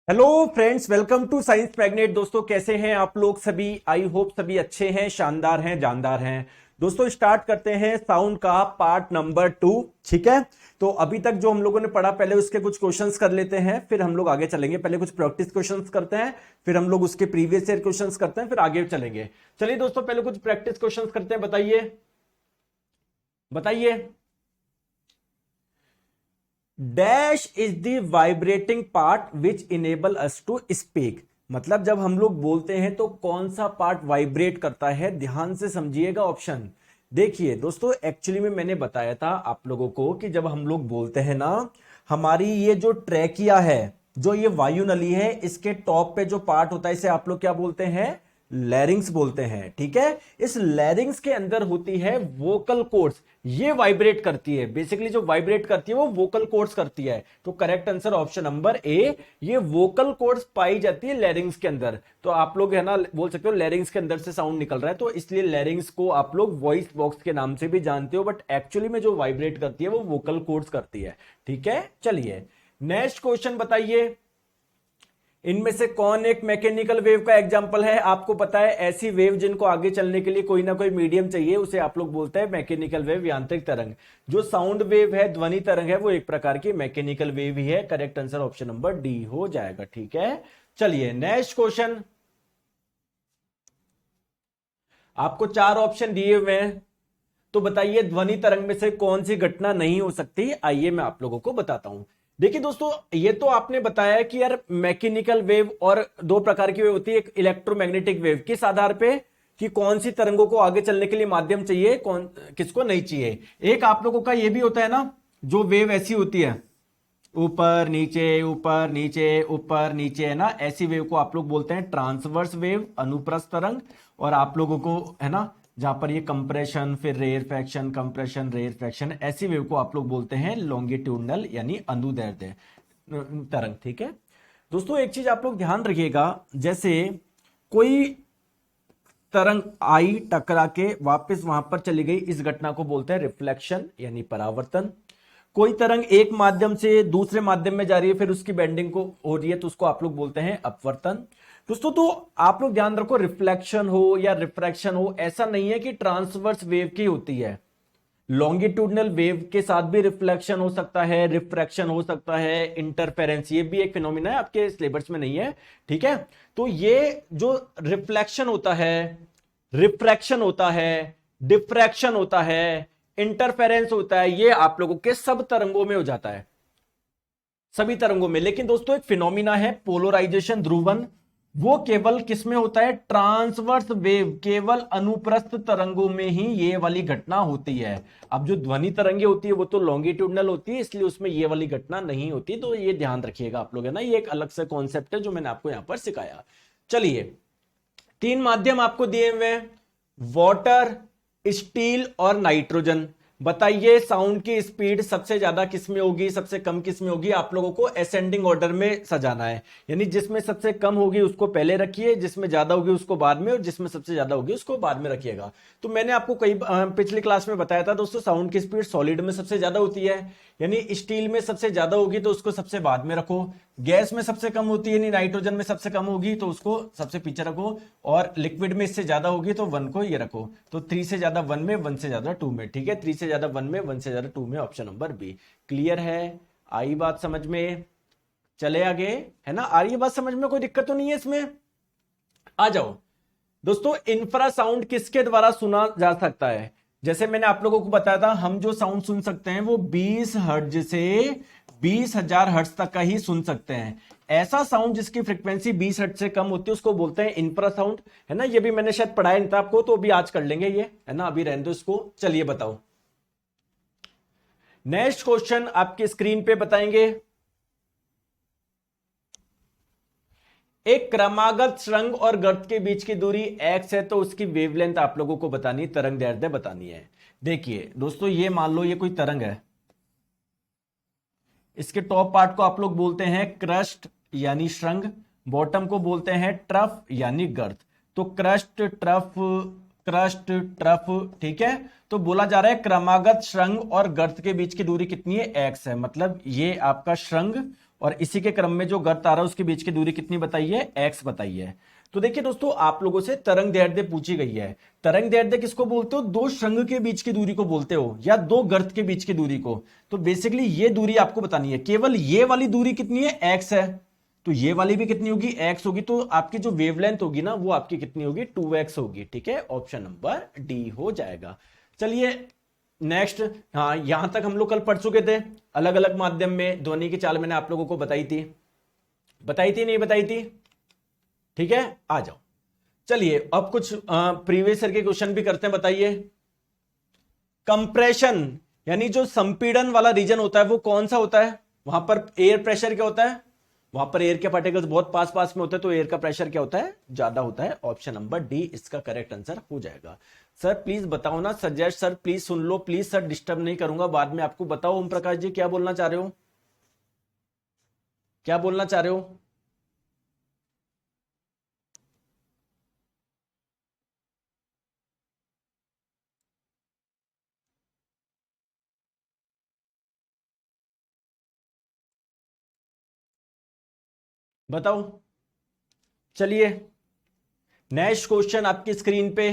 Hello friends, welcome to science magnet. दोस्तों कैसे हैं आप लोग सभी? आई होप सभी अच्छे हैं, शानदार हैं, जानदार हैं। दोस्तों स्टार्ट करते हैं साउंड का पार्ट नंबर 2। ठीक है, तो अभी तक जो हम लोगों ने पढ़ा पहले उसके कुछ क्वेश्चंस कर लेते हैं, फिर हम लोग आगे चलेंगे। पहले कुछ प्रैक्टिस क्वेश्चंस करते हैं, फिर हम लोग उसके प्रीवियस ईयर क्वेश्चंस करते हैं, फिर आगे चलेंगे। चलिए दोस्तों पहले कुछ प्रैक्टिस क्वेश्चंस करते हैं। बताइए बताइए। Dash is the vibrating part which enable us to speak. मतलब जब हम लोग बोलते हैं तो कौन सा पार्ट वाइब्रेट करता है? ध्यान से समझिएगा ऑप्शन। देखिए दोस्तों, एक्चुअली में मैंने बताया था आप लोगों को कि जब हम लोग बोलते हैं ना, हमारी ये जो ट्रैकिया है, जो ये वायु नली है, इसके टॉप पे जो पार्ट होता है इसे आप लोग क्या बोलते हैं? लैरिंग्स बोलते हैं। ठीक है, इस लैरिंग्स के अंदर होती है वोकल कोर्ड्स। ये वाइब्रेट करती है, बेसिकली जो वाइब्रेट करती है वो वोकल कोर्ड्स करती है। तो correct answer option number A, ये वोकल कोर्ड्स पाई जाती है लैरिंग्स के अंदर। तो आप लोग है ना बोल सकते हो लैरिंग्स के अंदर से साउंड निकल रहा है, तो इसलिए लैरिंग्स को आप लोग वॉइस बॉक्स के नाम से भी जानते हो, बट एक्चुअली में जो वाइब्रेट करती है वो वोकल कोर्ड्स करती है। ठीक है, चलिए नेक्स्ट क्वेश्चन बताइए। इनमें से कौन एक मैकेनिकल वेव का एग्जाम्पल है? आपको पता है ऐसी वेव जिनको आगे चलने के लिए कोई ना कोई मीडियम चाहिए, उसे आप लोग बोलते हैं मैकेनिकल वेव, यांत्रिक तरंग। जो साउंड वेव है, ध्वनि तरंग है, वो एक प्रकार की मैकेनिकल वेव ही है। Correct answer option number D हो जाएगा। ठीक है, चलिए नेक्स्ट क्वेश्चन। आपको चार ऑप्शन दिए हुए हैं, तो बताइए ध्वनि तरंग में से कौन सी घटना नहीं हो सकती? आइए मैं आप लोगों को बताता हूं। देखिए दोस्तों, ये तो आपने बताया कि यार मैकेनिकल वेव और दो प्रकार की वेव होती है, एक इलेक्ट्रोमैग्नेटिक वेव। किस आधार पे? कि कौन सी तरंगों को आगे चलने के लिए माध्यम चाहिए, कौन किसको नहीं चाहिए। एक आप लोगों का ये भी होता है ना, जो वेव ऐसी होती है ऊपर नीचे ऊपर नीचे ऊपर नीचे, है ना, ऐसी वेव को आप लोग बोलते हैं ट्रांसवर्स वेव, अनुप्रस्थ तरंग। और आप लोगों को है ना, जहां पर ये कंप्रेशन फिर रेयरफैक्शन, कंप्रेशन रेयरफैक्शन, ऐसी वेव को आप लोग बोलते हैं लॉन्गिट्यूडनल यानी अनुदैर्ध्य तरंग। ठीक है दोस्तों, एक चीज आप लोग ध्यान रखिएगा, जैसे कोई तरंग आई, टकरा के वापस वहां पर चली गई, इस घटना को बोलते हैं रिफ्लेक्शन यानी परावर्तन। कोई तरंग एक माध्यम से दूसरे माध्यम में जा रही है, फिर उसकी बेंडिंग को हो रही है, तो उसको आप लोग बोलते हैं अपवर्तन। दोस्तों तो आप लोग ध्यान रखो, रिफ्लेक्शन हो या रिफ्रैक्शन हो, ऐसा नहीं है कि ट्रांसवर्स वेव की होती है। लॉन्गिट्यूडनल वेव के साथ भी रिफ्लेक्शन हो सकता है, रिफ्रैक्शन हो सकता है, इंटरफेरेंस, ये भी एक फिनोमिना है, आपके सिलेबस में नहीं है। ठीक है, तो ये जो रिफ्लेक्शन होता है, रिफ्रैक्शन होता है, डिफ्रैक्शन होता है, इंटरफेरेंस होता है, ये आप लोगों के सब तरंगों में हो जाता है, सभी तरंगों में। लेकिन दोस्तों एक फिनोमिना है पोलराइजेशन, ध्रुवन, वो केवल किसमें होता है? ट्रांसवर्स वेव, केवल अनुप्रस्थ तरंगों में ही ये वाली घटना होती है। अब जो ध्वनि तरंगे होती है वो तो लॉन्गिट्यूडनल होती है, इसलिए उसमें ये वाली घटना नहीं होती। तो ये ध्यान रखिएगा आप लोग, है ना, ये एक अलग से कॉन्सेप्ट है जो मैंने आपको यहां पर सिखाया। चलिए, तीन माध्यम आपको दिए हुए हैं, वाटर, स्टील और नाइट्रोजन। बताइए साउंड की स्पीड सबसे ज्यादा किसमें होगी, सबसे कम किसमें होगी? आप लोगों को असेंडिंग ऑर्डर में सजाना है, यानी जिसमें सबसे कम होगी उसको पहले रखिए, जिसमें ज्यादा होगी उसको बाद में, और जिसमें सबसे ज्यादा होगी उसको बाद में रखिएगा। तो मैंने आपको कई पिछली क्लास में बताया था दोस्तों, साउंड की स्पीड सॉलिड में सबसे ज्यादा होती है, यानी स्टील में सबसे ज्यादा होगी तो उसको सबसे बाद में रखो। गैस में सबसे कम होती है, यानी नाइट्रोजन में सबसे कम होगी तो उसको सबसे पीछे रखो। और लिक्विड में इससे ज्यादा होगी तो वन को ये रखो। तो 3 से ज्यादा वन में, 1 से ज्यादा 2 में। ठीक है, 3 से ज्यादा वन में, 1 से ज्यादा 2 में, ऑप्शन नंबर बी। क्लियर है? आई बात समझ में? चले आगे, है ना, आ रही है बात समझ में? कोई दिक्कत तो नहीं है इसमें? आ जाओ दोस्तों। इंफ्रासाउंड किसके द्वारा सुना जा सकता है? जैसे मैंने आप लोगों को बताया था, हम जो साउंड सुन सकते हैं वो 20 हर्ट्ज से 20,000 हर्ट्ज तक का ही सुन सकते हैं। ऐसा साउंड जिसकी फ्रीक्वेंसी 20 हर्ट्ज से कम होती है उसको बोलते हैं इंफ्रासाउंड, है ना। ये भी मैंने शायद पढ़ाया नहीं था आपको, तो अभी आज कर लेंगे ये, है ना, अभी रहने दो इसको। चलिए बताओ, नेक्स्ट क्वेश्चन आपके स्क्रीन पे बताएंगे। एक क्रमागत सुरंग और गर्त के बीच की दूरी x है, तो उसकी वेवलेंथ आप लोगों को बतानी है, तरंग दैर्ध्य बतानी है। देखिए दोस्तों, ये मान लो ये कोई तरंग है, इसके टॉप पार्ट को आप लोग बोलते हैं क्रस्ट यानी श्रृंग, बॉटम को बोलते हैं ट्रफ यानी गर्त। तो क्रस्ट, ट्रफ, क्रस्ट, ट्रफ, ठीक है। तो बोला जा रहा है क्रमागत श्रृंग और गर्त के बीच की दूरी कितनी है, x है। मतलब ये आपका श्रृंग और इसी के क्रम में जो गर्त आ रहा है उसके बीच की दूरी कितनी बताइए, x बताइए। तो देखिए दोस्तों, आप लोगों से तरंग दैर्ध्य पूछी गई है। तरंग दैर्ध्य किसको बोलते हो, दो श्रृंग के बीच की दूरी को बोलते हो या दो गर्त के बीच की दूरी को। तो बेसिकली ये दूरी आपको बतानी है। केवल ये वाली दूरी कितनी है, x है, तो ये वाली भी कितनी होगी, x होगी। तो आपकी जो वेवलेंथ होगी ना वो आपकी कितनी होगी, 2x होगी, ठीक है। ऑप्शन नंबर डी हो जाएगा। चलिए नेक्स्ट, हाँ यहां तक हम लोग कल पढ़ चुके थे। अलग अलग माध्यम में ध्वनि की चाल मैंने आप लोगों को बताई थी नहीं बताई थी, ठीक है। आ जाओ, चलिए अब कुछ प्रीवियस ईयर के क्वेश्चन भी करते हैं। बताइए, कंप्रेशन यानी जो संपीड़न वाला रीजन होता है वो कौन सा होता है, वहां पर एयर प्रेशर क्या होता है, वहां पर एयर के पार्टिकल्स बहुत पास पास में होते हैं तो एयर का प्रेशर क्या होता है, ज्यादा होता है। ऑप्शन नंबर डी इसका करेक्ट आंसर हो जाएगा। सर प्लीज बताओ ना, suggest sir please soon low please, sir disturb नहीं करूंगा बाद में आपको। बताओ ओम प्रकाश जी क्या बोलना चाह रहे हो, क्या बोलना चाह रहे हो। बताओ। चलिए नेक्स्ट क्वेश्चन आपकी स्क्रीन पे,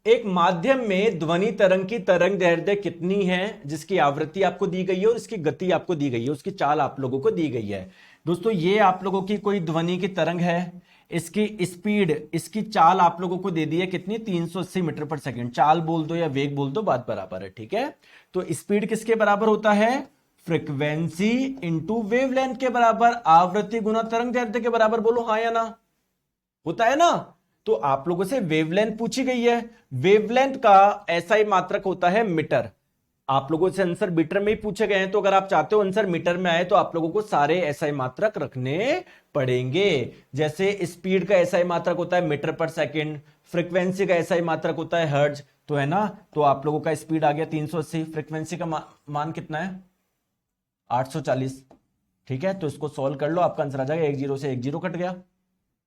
एक माध्यम में ध्वनि तरंग की तरंग दैर्ध्य कितनी है जिसकी आवृत्ति आपको दी गई है और इसकी गति आपको दी गई है, उसकी चाल आप लोगों को दी गई है। दोस्तों ये आप लोगों की कोई ध्वनि की तरंग है, इसकी स्पीड, इसकी चाल आप लोगों को दे दी है कितनी, 380 मीटर पर सेकंड। चाल बोल दो या वेग बोल दो, बात बराबर है, ठीक है। तो स्पीड किसके बराबर होता है, फ्रीक्वेंसी इंटू वेवलेंथ के बराबर, आवृत्ति गुना तरंग दैर्ध्य के बराबर। बोलो हाँ या ना, होता है ना। तो आप लोगों से वेवलेंथ पूछी गई है, वेवलेंथ का एसआई मात्रक होता है मीटर। आप लोगों से आंसर मीटर में ही पूछे गए हैं, तो अगर आप चाहते हो आंसर मीटर में आए तो आप लोगों को सारे एसआई मात्रक रखने पड़ेंगे। जैसे स्पीड का एसआई मात्रक होता है मीटर पर सेकंड, फ्रीक्वेंसी का एसआई मात्रक होता है हर्ट्ज, तो है ना। तो आप लोगों का स्पीड आ गया 380, फ्रीक्वेंसी का मान कितना है 840, ठीक है। तो इसको सॉल्व कर लो, आपका आंसर आ जाएगा 10 से 10 कट गया।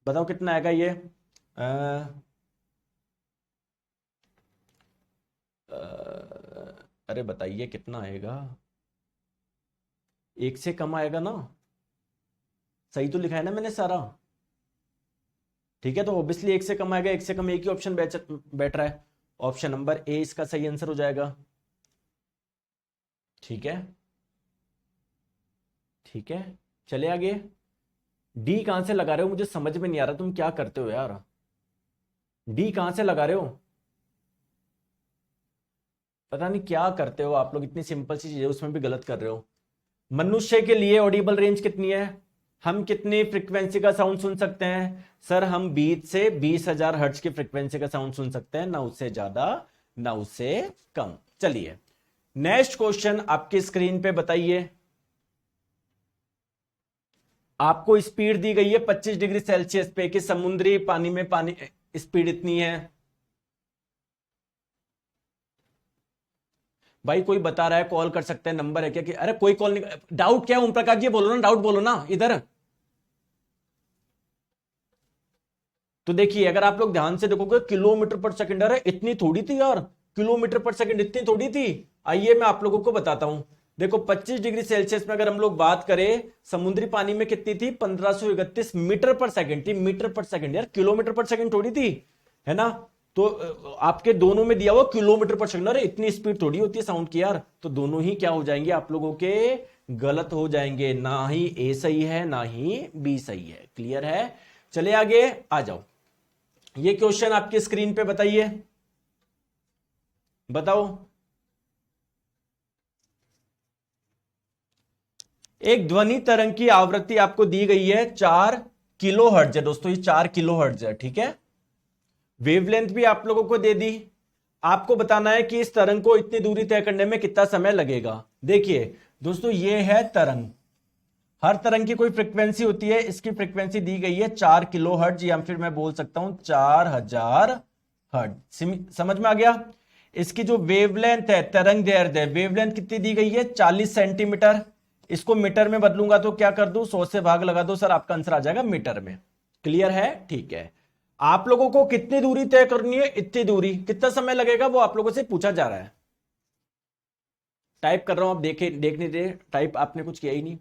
बताओ कितना आएगा ये, अरे बताइए कितना आएगा, 1 से कम आएगा ना, सही तो लिखा है ना मैंने सारा, ठीक है। तो ऑब्वियसली 1 से कम आएगा, 1 से कम एक ही ऑप्शन बैठ रहा है, ऑप्शन नंबर ए इसका सही आंसर हो जाएगा, ठीक है, ठीक है। चले आगे, डी कहां से लगा रहे हो, मुझे समझ में नहीं आ रहा तुम क्या करते हो यार, डी कहां से लगा रहे हो, पता नहीं क्या करते हो आप लोग, इतनी सिंपल सी चीज है उसमें भी गलत कर रहे हो। मनुष्य के लिए ऑडिबल रेंज कितनी है, हम कितनी फ्रीक्वेंसी का साउंड सुन सकते हैं, सर हम 20 से 20,000 हर्ट्ज की फ्रीक्वेंसी का साउंड सुन सकते हैं, ना उससे ज्यादा ना उससे कम। चलिए नेक्स्ट क्वेश्चन आपकी स्क्रीन पे बताइए, आपको स्पीड दी गई है 25 डिग्री सेल्सियस पे कि समुद्री पानी में पानी स्पीड इतनी है। भाई कोई बता रहा है कॉल कर सकते हैं, नंबर है क्या कि, अरे कोई कॉल नहीं, डाउट क्या है ओम प्रकाश जी, बोलो ना डाउट, बोलो ना इधर। तो देखिए अगर आप लोग ध्यान से देखोगे किलोमीटर पर सेकंड, अरे इतनी थोड़ी थी यार, किलोमीटर पर सेकंड इतनी थोड़ी थी। आइए मैं आप लोगों को बताता हूं, देखो 25 डिग्री सेल्सियस में अगर हम लोग बात करें समुद्री पानी में कितनी थी, 1531 मीटर पर सेकंड थी, मीटर पर सेकंड यार, किलोमीटर पर सेकंड थोड़ी थी, है ना। तो आपके दोनों में दिया हुआ किलोमीटर पर सेकंड, अरे इतनी स्पीड थोड़ी होती है साउंड की यार। तो दोनों ही क्या हो जाएंगे आप लोगों के, गलत हो जाएंगे, ना ही ए सही है ना ही बी सही है, क्लियर है। चले आगे आ जाओ, ये क्वेश्चन आपकी स्क्रीन पे बताइए, बताओ। एक ध्वनि तरंग की आवृत्ति आपको दी गई है 4 किलो हर्ट्ज है दोस्तों, ये 4 किलो हर्ट्ज है, ठीक है। वेवलेंथ भी आप लोगों को दे दी, आपको बताना है कि इस तरंग को इतनी दूरी तय करने में कितना समय लगेगा। देखिए दोस्तों ये है तरंग, हर तरंग की कोई फ्रीक्वेंसी होती है, इसकी फ्रीक्वेंसी दी गई है 4 किलो हर्ट्ज या फिर मैं बोल सकता हूं 4000 हर्ट्ज, समझ में आ गया। इसकी जो वेवलेंथ है, तरंग दैर्ध्य, वेवलेंथ कितनी दी गई है 40 सेंटीमीटर, इसको मीटर में बदलूंगा तो क्या कर दूं, 100 से भाग लगा दो सर, आपका आंसर आ जाएगा मीटर में, क्लियर है, ठीक है। आप लोगों को कितनी दूरी तय करनी है, इतनी दूरी, कितना समय लगेगा वो आप लोगों से पूछा जा रहा है। टाइप कर रहा हूं, आप देखे देखने दे, टाइप आपने कुछ किया ही नहीं।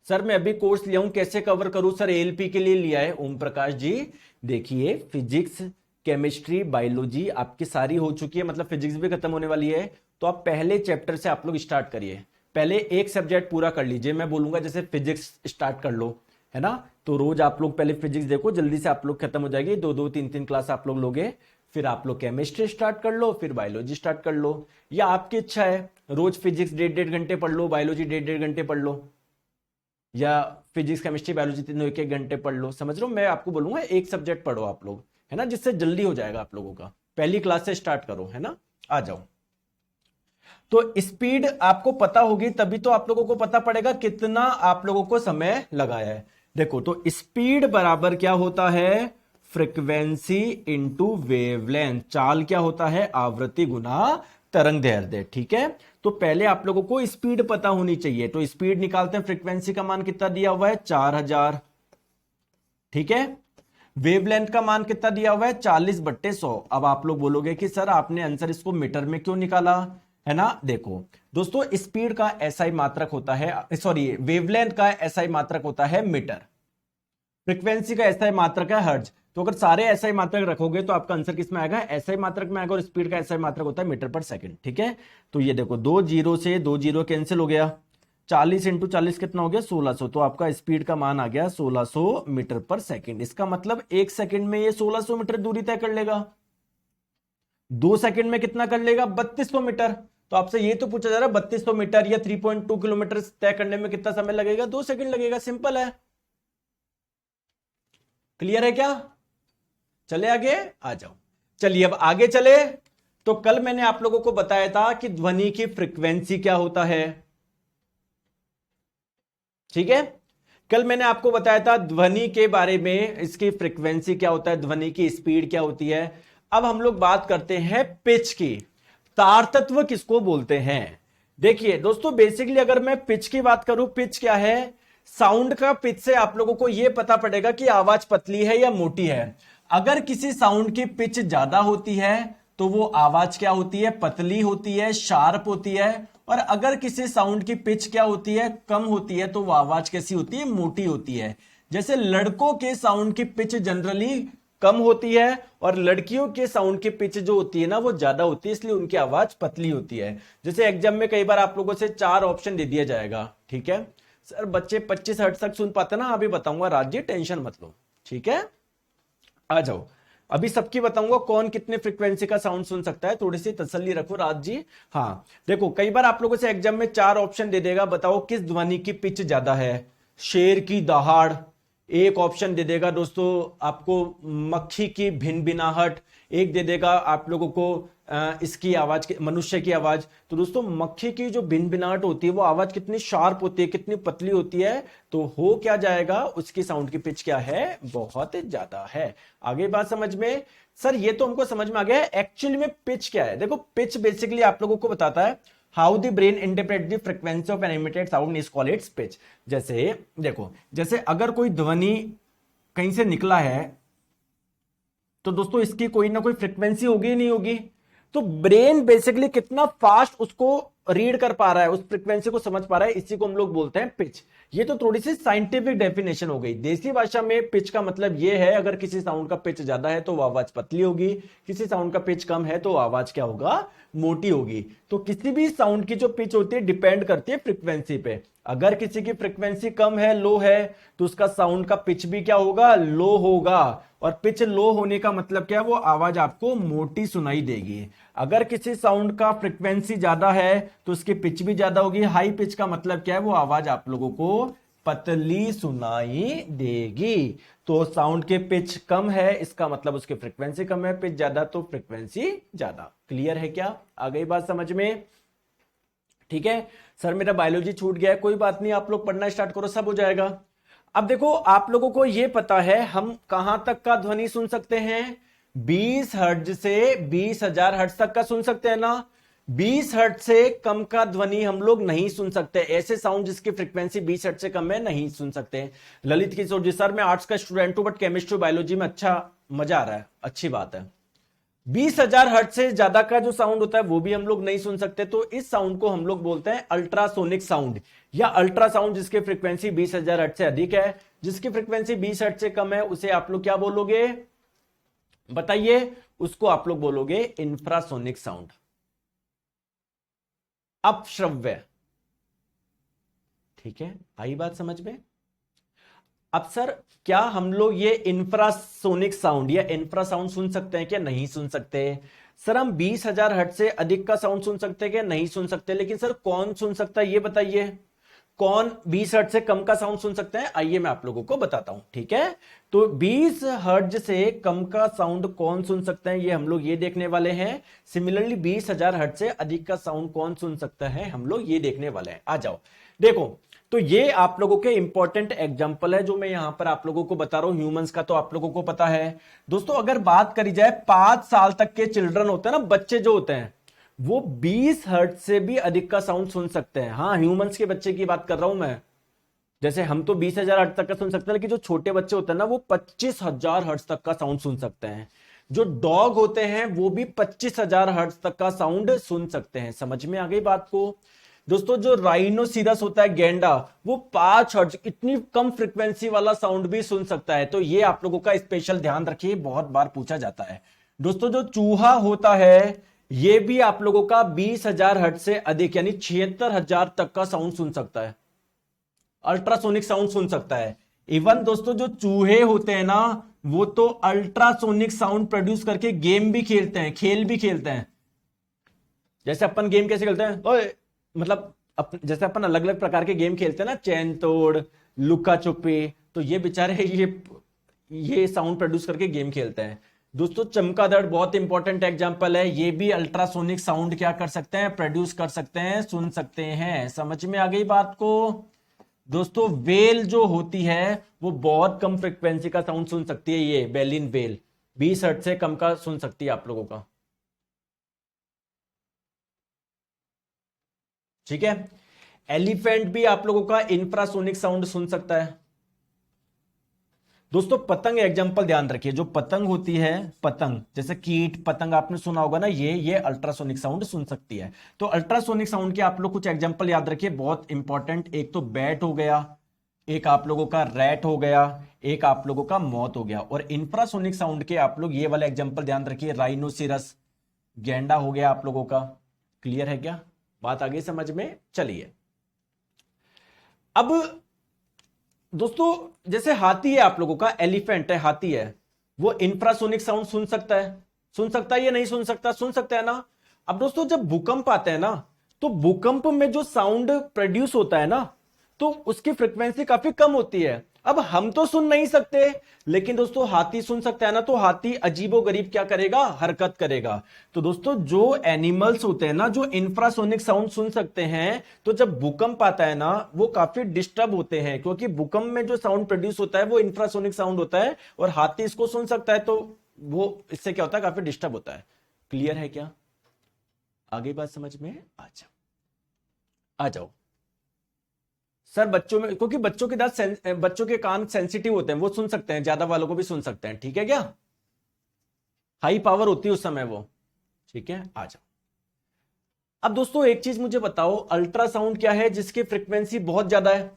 सर मैं अभी कोर्स लिया हूं, कैसे कवर करूं सर? एएलपी के लिए लिया है ओम प्रकाश जी। देखिए फिजिक्स, केमिस्ट्री, बायोलॉजी आपकी सारी हो चुकी है, मतलब फिजिक्स भी खत्म होने वाली है। तो आप पहले चैप्टर से आप लोग स्टार्ट करिए, पहले एक सब्जेक्ट पूरा कर लीजिए। मैं बोलूंगा जैसे फिजिक्स स्टार्ट कर लो, है ना? तो रोज आप लोग पहले फिजिक्स देखो, जल्दी से आप लोग खत्म हो जाएगी, दो दो तीन तीन क्लास आप लोग लोगे। फिर आप लोग केमिस्ट्री स्टार्ट कर लो, फिर बायोलॉजी स्टार्ट कर लो, या आपकी इच्छा है रोज फिजिक्स 1.5 घंटे पढ़ लो, बायोलॉजी 1.5 घंटे पढ़ लो, या फिजिक्स केमिस्ट्री बायोलॉजी तीनों 1-1 घंटे पढ़ लो। समझ रहे हो? मैं आपको बोलूंगा एक सब्जेक्ट पढ़ो आप लोग, है ना, जिससे जल्दी हो जाएगा आप लोगों का। पहली क्लास से स्टार्ट करो, है ना? आ जाओ। तो स्पीड आपको पता होगी तभी तो आप लोगों को पता पड़ेगा कितना आप लोगों को समय लगाया है। देखो तो स्पीड बराबर क्या होता है? Frequency into wavelength. चाल क्या होता है? आवृत्ति गुना तरंग दैर्ध्य। ठीक है, तो पहले आप लोगों को स्पीड पता होनी चाहिए। तो स्पीड निकालते हैं, फ्रीक्वेंसी का मान कितना दिया हुआ है? 4000। ठीक है, वेवलेंथ का मान कितना दिया हुआ है? 40/100। अब आप लोग बोलोगे कि सर आपने आंसर इसको मीटर में क्यों निकाला, है ना? देखो दोस्तों, स्पीड का एसआई मात्रक होता है, सॉरी वेवलेंथ का एसआई मात्रक होता है मीटर, फ्रीक्वेंसी का एसआई मात्रक है हर्ट्ज। तो अगर सारे एसआई मात्रक रखोगे तो आपका आंसर किस में आएगा? एसआई मात्रक में आएगा, और स्पीड का एसआई मात्रक होता है मीटर पर सेकंड। ठीक है, तो ये देखो 2 जीरो से 2 जीरो कैंसिल हो गया, 40 इंटू 40 कितना हो गया? 1600। तो आपका स्पीड का मान आ गया 1600 मीटर पर सेकंड। इसका मतलब 1 सेकंड में ये 1600 मीटर दूरी तय कर लेगा। 2 सेकंड में कितना कर लेगा? 3200 मीटर। तो आपसे ये तो पूछा जा रहा है 3200 मीटर या 3.2 किलोमीटर तय करने में कितना समय लगेगा? 2 सेकंड लगेगा। सिंपल है। क्लियर है क्या? चले आगे, आ जाओ। चलिए अब आगे चले। तो कल मैंने आप लोगों को बताया था कि ध्वनि की फ्रीक्वेंसी क्या होता है। ठीक है, कल मैंने आपको बताया था ध्वनि के बारे में, इसकी फ्रीक्वेंसी क्या होता है, ध्वनि की स्पीड क्या होती है। अब हम लोग बात करते हैं पिच की। तार तत्व किसको बोलते हैं? देखिए दोस्तों, बेसिकली अगर मैं पिच की बात करूं, पिच क्या है? साउंड का पिच से आप लोगों को यह पता पड़ेगा कि आवाज पतली है या मोटी है। अगर किसी साउंड की पिच ज्यादा होती है तो वो आवाज क्या होती है? पतली होती है, शार्प होती है। और अगर किसी साउंड की पिच क्या होती है? कम होती है, तो वो आवाज कैसी होती है? मोटी होती है। जैसे लड़कों के साउंड की पिच जनरली कम होती है, और लड़कियों के साउंड की पिच जो होती है ना वो ज्यादा होती है, इसलिए उनकी आवाज पतली होती है। जैसे एग्जाम में कई बार आप लोगों से 4 ऑप्शन दे दिया जाएगा, ठीक है सर बच्चे 25 हर्ट्ज तक सुन पाते ना, अभी बताऊंगा राज जी, टेंशन मत लो। ठीक है, आ जाओ। अभी सबकी बताऊंगा कौन कितने फ्रीक्वेंसी का साउंड सुन सकता है, थोड़ी सी तसल्ली रखो राज जी। हाँ देखो, कई बार आप लोगों से एग्जाम में 4 ऑप्शन दे देगा, बताओ किस ध्वनि की पिच ज्यादा है। शेर की दहाड़ एक ऑप्शन दे देगा दोस्तों आपको, मक्खी की भिनभिनाहट एक दे देगा आप लोगों को, इसकी आवाज, मनुष्य की आवाज। तो दोस्तों मक्खी की जो भिनभिनाहट होती है वो आवाज कितनी शार्प होती है, कितनी पतली होती है, तो हो क्या जाएगा? उसकी साउंड की पिच क्या है? बहुत ज्यादा है। आगे बात समझ में? सर ये तो हमको समझ में आ गया है, एक्चुअली में पिच क्या है? देखो पिच बेसिकली आप लोगों को बताता है how the brain interpret the frequency of an emitted sound is called its pitch. जैसे देखो, जैसे अगर कोई ध्वनि कहीं से निकला है तो दोस्तों इसकी कोई ना कोई फ्रीक्वेंसी होगी, नहीं होगी? तो ब्रेन बेसिकली कितना फास्ट उसको रीड कर पा रहा है, उस फ्रीक्वेंसी को समझ पा रहा है, इसी को हम लोग बोलते हैं पिच। ये तो थोड़ी सी साइंटिफिक डेफिनेशन हो गई। देसी भाषा में पिच का मतलब ये है, अगर किसी साउंड का पिच ज्यादा है तो वो आवाज पतली होगी, किसी साउंड का पिच कम है तो आवाज क्या होगा? मोटी होगी। तो किसी भी साउंड की जो पिच होती है डिपेंड करती है फ्रीक्वेंसी पे। अगर किसी की फ्रीक्वेंसी कम है, लो है, तो उसका साउंड का पिच भी क्या होगा? लो होगा। और पिच लो होने का मतलब क्या है? वो आवाज आपको मोटी सुनाई देगी। अगर किसी साउंड का फ्रीक्वेंसी ज्यादा है तो उसकी पिच भी ज्यादा होगी। हाई पिच का मतलब क्या है? वो आवाज आप लोगों को पतली सुनाई देगी। तो साउंड के पिच कम है इसका मतलब उसकी फ्रीक्वेंसी कम है, पिच ज्यादा तो फ्रीक्वेंसी ज्यादा। क्लियर है क्या? आ गई बात समझ में? ठीक है सर, मेरा बायोलॉजी छूट गया है, कोई बात नहीं, आप लोग पढ़ना स्टार्ट करो, सब हो जाएगा। अब देखो आप लोगों को यह पता है हम कहां तक का ध्वनि सुन सकते हैं? 20 हर्ट्ज से 20,000 हर्ट्ज तक का सुन सकते हैं ना। 20 हर्ट्ज से कम का ध्वनि हम लोग नहीं सुन सकते, ऐसे साउंड जिसकी फ्रीक्वेंसी 20 हर्ट्ज से कम है नहीं सुन सकते। ललित किशोर जी, सर मैं आर्ट्स का स्टूडेंट हूं बट केमिस्ट्री बायोलॉजी में अच्छा मजा आ रहा है, अच्छी बात है। 20,000 हर्ट्ज से ज्यादा का जो साउंड होता है वो भी हम लोग नहीं सुन सकते, तो इस साउंड को हम लोग बोलते हैं अल्ट्रासोनिक साउंड या अल्ट्रासाउंड, जिसकी फ्रीक्वेंसी 20,000 हर्ट्ज से अधिक है। जिसकी फ्रीक्वेंसी 20 हर्ट्ज से कम है उसे आप लोग क्या बोलोगे बताइए? उसको आप लोग बोलोगे इंफ्रासोनिक साउंड, अपश्रव्य। ठीक है, आई बात समझ में? अब सर क्या हम लोग ये इंफ्रासोनिक साउंड या इंफ्रासाउंड सुन सकते हैं क्या? नहीं सुन सकते। सर हम 20,000 हर्ट्ज से अधिक का साउंड सुन सकते हैं क्या? नहीं सुन सकते। लेकिन सर कौन सुन सकता है ये बताइए, कौन 20 हर्ट्ज से कम का साउंड सुन सकते हैं? आइए मैं आप लोगों को बताता हूं। ठीक है, तो 20 हर्ट्ज से कम का साउंड कौन सुन सकते हैं ये हम लोग ये देखने वाले हैं। सिमिलरली 20,000 हर्ट्ज से अधिक का साउंड कौन सुन सकता है हम लोग ये देखने वाले हैं। आ जाओ देखो, तो ये आप लोगों के इंपॉर्टेंट एग्जांपल है जो मैं यहां पर आप लोगों को बता रहा हूं। ह्यूमंस का तो आप लोगों को पता है। दोस्तों अगर बात करी जाए 5 साल तक के चिल्ड्रन होते हैं ना, बच्चे जो होते हैं, वो 20 हर्ट्ज से भी अधिक का साउंड सुन सकते हैं। हाँ, ह्यूमंस के बच्चे की बात कर रहा हूं मैं। जैसे हम तो 20,000 हर्ट्ज तक का सुन सकते हैं, लेकिन जो छोटे बच्चे होते हैं ना वो 25,000 हर्ट्ज तक का साउंड सुन सकते हैं। जो डॉग होते हैं वो भी 25,000 हर्ट्ज तक का साउंड सुन सकते हैं। समझ में आ गई बात को? दोस्तों जो राइनोसिरस होता है, गेंडा, वो 5 हर्ट्ज, इतनी कम फ्रीक्वेंसी वाला साउंड भी सुन सकता है। तो ये आप लोगों का स्पेशल ध्यान रखिए, बहुत बार पूछा जाता है। दोस्तों जो चूहा होता है ये भी आप लोगों का 20,000 हर्ट्ज से अधिक यानी 76,000 तक का साउंड सुन सकता है, अल्ट्रासोनिक साउंड सुन सकता है। इवन दोस्तों जो चूहे होते हैं ना, वो तो अल्ट्रासोनिक साउंड प्रोड्यूस करके गेम भी खेलते हैं, खेल भी खेलते हैं। जैसे अपन गेम कैसे खेलते हैं, ओए मतलब जैसे अपन अलग अलग प्रकार के गेम खेलते हैं ना, चैन तोड़, लुका छुपी, तो ये बेचारे ये साउंड प्रोड्यूस करके गेम खेलते हैं। दोस्तों चमगादड़ बहुत इंपॉर्टेंट एग्जांपल है, ये भी अल्ट्रासोनिक साउंड क्या कर सकते हैं? प्रोड्यूस कर सकते हैं, सुन सकते हैं। समझ में आ गई बात को? दोस्तों वेल जो होती है वो बहुत कम फ्रिक्वेंसी का साउंड सुन सकती है। ये बेलिन वेल 20 हर्ट्ज से कम का सुन सकती है आप लोगों का। ठीक है, एलिफेंट भी आप लोगों का इंफ्रासोनिक साउंड सुन सकता है। दोस्तों पतंग एग्जांपल ध्यान रखिए, जो पतंग होती है, पतंग जैसे कीट पतंग आपने सुना होगा ना, ये अल्ट्रासोनिक साउंड सुन सकती है। तो अल्ट्रासोनिक साउंड के आप लोग कुछ एग्जांपल याद रखिए, बहुत इंपॉर्टेंट। एक तो बैट हो गया, एक आप लोगों का रैट हो गया, एक आप लोगों का मौत हो गया। और इंफ्रासोनिक साउंड के आप लोग ये वाला एग्जांपल ध्यान रखिए, राइनोसिरस, गैंडा हो गया आप लोगों का। क्लियर है क्या? बात आ गई समझ में? चलिए अब दोस्तों जैसे हाथी है आप लोगों का, एलिफेंट है, हाथी है, वो इंफ्रासोनिक साउंड सुन सकता है? सुन सकता है या नहीं सुन सकता? सुन सकता है ना। अब दोस्तों जब भूकंप आता है ना, तो भूकंप में जो साउंड प्रोड्यूस होता है ना, तो उसकी फ्रिक्वेंसी काफी कम होती है। अब हम तो सुन नहीं सकते, लेकिन दोस्तों हाथी सुन सकता है ना, तो हाथी अजीबोगरीब क्या करेगा? हरकत करेगा। तो दोस्तों जो एनिमल्स होते हैं ना, जो इंफ्रासोनिक साउंड सुन सकते हैं, तो जब भूकंप आता है ना, वो काफी डिस्टर्ब होते हैं, क्योंकि भूकंप में जो साउंड प्रोड्यूस होता है वो इंफ्रासोनिक साउंड होता है, और हाथी इसको सुन सकता है, तो वो इससे क्या होता है? काफी डिस्टर्ब होता है। क्लियर है क्या? आगे बात समझ में? आ जाओ आ जाओ। सर बच्चों में, क्योंकि बच्चों के कान सेंसिटिव होते हैं, वो सुन सकते हैं, ज्यादा वालों को भी सुन सकते हैं। ठीक है क्या? हाई पावर होती है उस समय वो। ठीक है, आ जाओ। अब दोस्तों एक चीज मुझे बताओ, अल्ट्रासाउंड क्या है जिसकी फ्रीक्वेंसी बहुत ज्यादा है?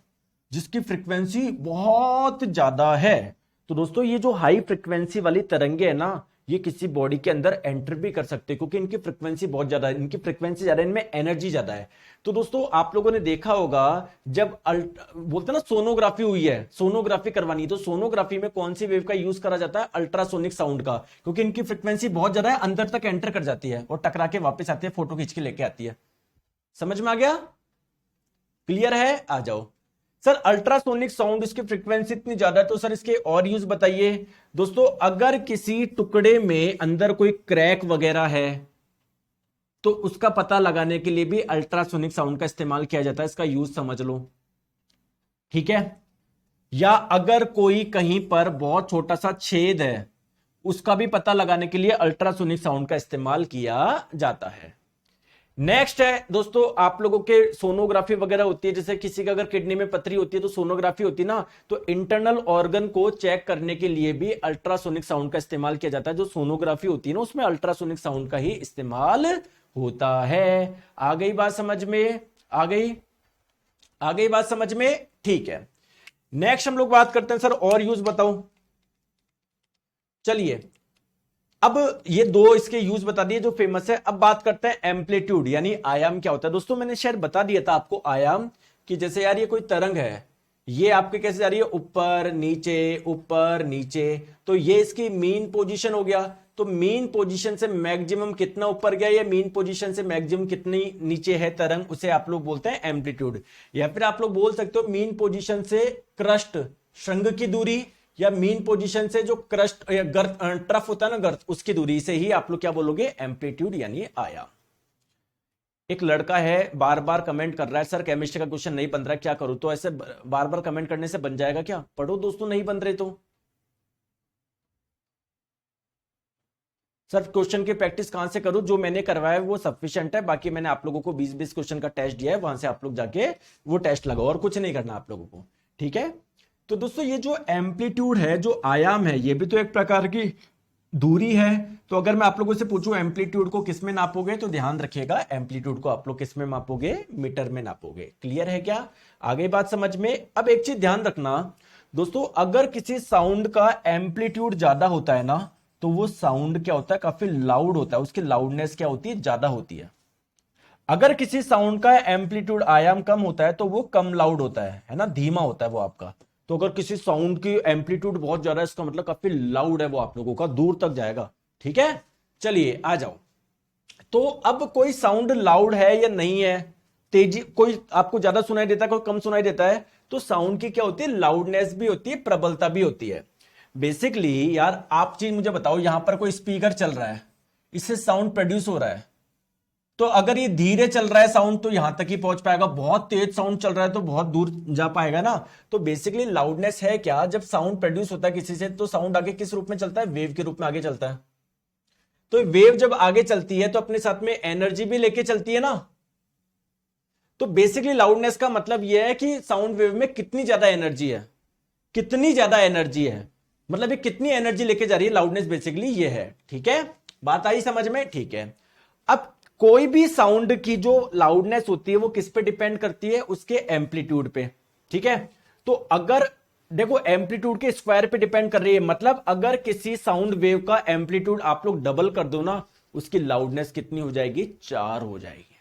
जिसकी फ्रीक्वेंसी बहुत ज्यादा है, तो दोस्तों ये जो हाई फ्रीक्वेंसी वाली तरंगे है ना, ये किसी बॉडी के अंदर एंटर भी कर सकते हैं, क्योंकि इनकी फ्रीक्वेंसी बहुत ज्यादा है, इनकी फ्रीक्वेंसी ज्यादा है, इनमें एनर्जी ज्यादा है। तो दोस्तों आप लोगों ने देखा होगा, जब बोलते हैं ना सोनोग्राफी हुई है, सोनोग्राफी करवानी है, तो सोनोग्राफी में कौन सी वेव का यूज करा जाता है? अल्ट्रासोनिक साउंड का, क्योंकि इनकी फ्रीक्वेंसी बहुत ज्यादा है, अंदर तक एंटर कर जाती है और टकरा के वापस आती है, फोटो खींच के लेके आती है। समझ में आ गया? क्लियर है? आ जाओ। सर अल्ट्रासोनिक साउंड इसकी फ्रीक्वेंसी इतनी ज्यादा है, तो सर इसके और यूज बताइए। दोस्तों अगर किसी टुकड़े में अंदर कोई क्रैक वगैरह है, तो उसका पता लगाने के लिए भी अल्ट्रासोनिक साउंड का इस्तेमाल किया जाता है। इसका यूज समझ लो। ठीक है? या अगर कोई कहीं पर बहुत छोटा सा छेद है, उसका भी पता लगाने के लिए अल्ट्रासोनिक साउंड का इस्तेमाल किया जाता है। नेक्स्ट है दोस्तों, आप लोगों के सोनोग्राफी वगैरह होती है, जैसे किसी का अगर किडनी में पथरी होती है तो सोनोग्राफी होती है ना, तो इंटरनल ऑर्गन को चेक करने के लिए भी अल्ट्रासोनिक साउंड का इस्तेमाल किया जाता है। जो सोनोग्राफी होती है ना, उसमें अल्ट्रासोनिक साउंड का ही इस्तेमाल होता है। आ गई बात समझ में? आ गई बात समझ में? ठीक है, नेक्स्ट हम लोग बात करते हैं सर और यूज बताओ। चलिए, अब ये दो इसके यूज बता दिए जो फेमस है। अब बात करते हैं एम्पलीट्यूड, यानी आयाम क्या होता है। दोस्तों मैंने शायद बता दिया था आपको आयाम, कि जैसे यार ये कोई तरंग है, ये आपके कैसे जा रही है, ऊपर नीचे, तो ये इसकी मीन पोजीशन हो गया। तो मीन पोजीशन से मैक्सिमम कितना ऊपर गया, या मीन पोजीशन से मैक्सिमम कितनी नीचे है तरंग, उसे आप लोग बोलते हैं एम्पलीट्यूड। या फिर आप लोग बोल सकते हो मीन पोजीशन से क्रस्ट श्रृंग की दूरी, या मीन पोजीशन से जो क्रस्ट या गर्त ट्रफ होता है ना, गर्त, उसकी दूरी से ही आप लोग क्या बोलोगे, एम्पलीट्यूड यानी आयाम। एक लड़का है बार बार कमेंट कर रहा है, सर केमिस्ट्री का क्वेश्चन नहीं बन रहा है, क्या करूं? तो ऐसे बार बार कमेंट करने से बन जाएगा क्या? पढ़ो दोस्तों, नहीं बन रहे तो सर क्वेश्चन की प्रैक्टिस कहां से करूं? जो मैंने करवाया है वो सफिशिएंट है, बाकी मैंने आप लोगों को 20-20 क्वेश्चन का टेस्ट दिया है, वहां से आप लोग जाके वो टेस्ट लगाओ, और कुछ नहीं करना आप लोगों को, ठीक है? तो दोस्तों ये जो एम्पलीट्यूड है, जो आयाम है, ये भी तो एक प्रकार की दूरी है। तो अगर मैं आप लोगों से पूछूं एम्पलीट्यूड को किस में नापोगे, तो ध्यान रखिएगा, एम्पलीट्यूड को आप लोग किस में मापोगे, मीटर में नापोगे। क्लियर है क्या? आ गई बात समझ में? अब एक चीज ध्यान रखना दोस्तों, अगर किसी साउंड का एम्पलीट्यूड ज्यादा होता है ना, तो वो साउंड क्या होता है, काफी लाउड होता है, उसकी लाउडनेस क्या होती है, ज्यादा होती है। अगर किसी साउंड का एम्पलीट्यूड आयाम कम होता है तो वो कम लाउड होता है ना, धीमा होता है वो आपका। तो अगर किसी साउंड की एम्पलीट्यूड बहुत ज्यादा है, इसका मतलब काफी लाउड है वो आप लोगों का, दूर तक जाएगा, ठीक है? चलिए आ जाओ। तो अब कोई साउंड लाउड है या नहीं है, तेजी, कोई आपको ज्यादा सुनाई देता है, कोई कम सुनाई देता है, तो साउंड की क्या होती है, लाउडनेस भी होती है, प्रबलता भी होती है। बेसिकली यार आप चीज मुझे बताओ, यहां पर कोई स्पीकर चल रहा है, इससे साउंड प्रोड्यूस हो रहा है, तो अगर ये धीरे चल रहा है साउंड तो यहां तक ही पहुंच पाएगा, बहुत तेज साउंड चल रहा है तो बहुत दूर जा पाएगा ना। तो बेसिकली लाउडनेस है क्या, जब साउंड प्रोड्यूस होता है किसी से, तो साउंड आगे किस रूप में चलता है, वेव के रूप में आगे चलता है। तो वेव जब आगे चलती है तो अपने साथ में एनर्जी भी लेके चलती है ना। तो बेसिकली लाउडनेस का मतलब यह है कि साउंड वेव में कितनी ज्यादा एनर्जी है, कितनी ज्यादा एनर्जी है, मतलब ये कितनी एनर्जी लेके जा रही है, लाउडनेस बेसिकली ये है। ठीक है, बात आई समझ में? ठीक है। अब कोई भी साउंड की जो लाउडनेस होती है वो किस पे डिपेंड करती है, उसके एम्पलीट्यूड पे, ठीक है? तो अगर देखो एम्पलीट्यूड के स्क्वायर पे डिपेंड कर रही है, मतलब अगर किसी साउंड वेव का एम्पलीट्यूड आप लोग डबल कर दो ना, उसकी लाउडनेस कितनी हो जाएगी, 4 हो जाएगी।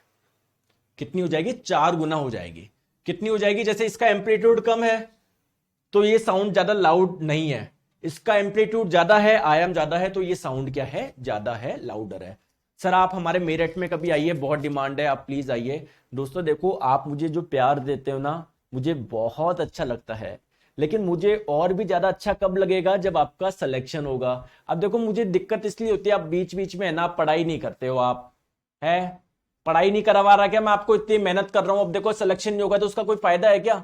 कितनी हो जाएगी, 4 गुना हो जाएगी। कितनी हो जाएगी, जैसे इसका एम्पलीट्यूड कम है तो ये साउंड ज्यादा लाउड नहीं है, इसका एम्पलीट्यूड ज्यादा है, आयाम ज्यादा है, तो ये साउंड क्या है, ज्यादा है, लाउडर है। सर आप हमारे मेरठ में कभी आइए, बहुत डिमांड है, आप प्लीज आइए। दोस्तों देखो, आप मुझे जो प्यार देते हो ना, मुझे बहुत अच्छा लगता है, लेकिन मुझे और भी ज्यादा अच्छा कब लगेगा, जब आपका सिलेक्शन होगा। अब देखो मुझे दिक्कत इसलिए होती है, आप बीच बीच में है ना पढ़ाई नहीं करते हो, आप है पढ़ाई नहीं करवा रहा क्या, मैं आपको इतनी मेहनत कर रहा हूं, अब देखो सिलेक्शन नहीं होगा तो उसका कोई फायदा है क्या?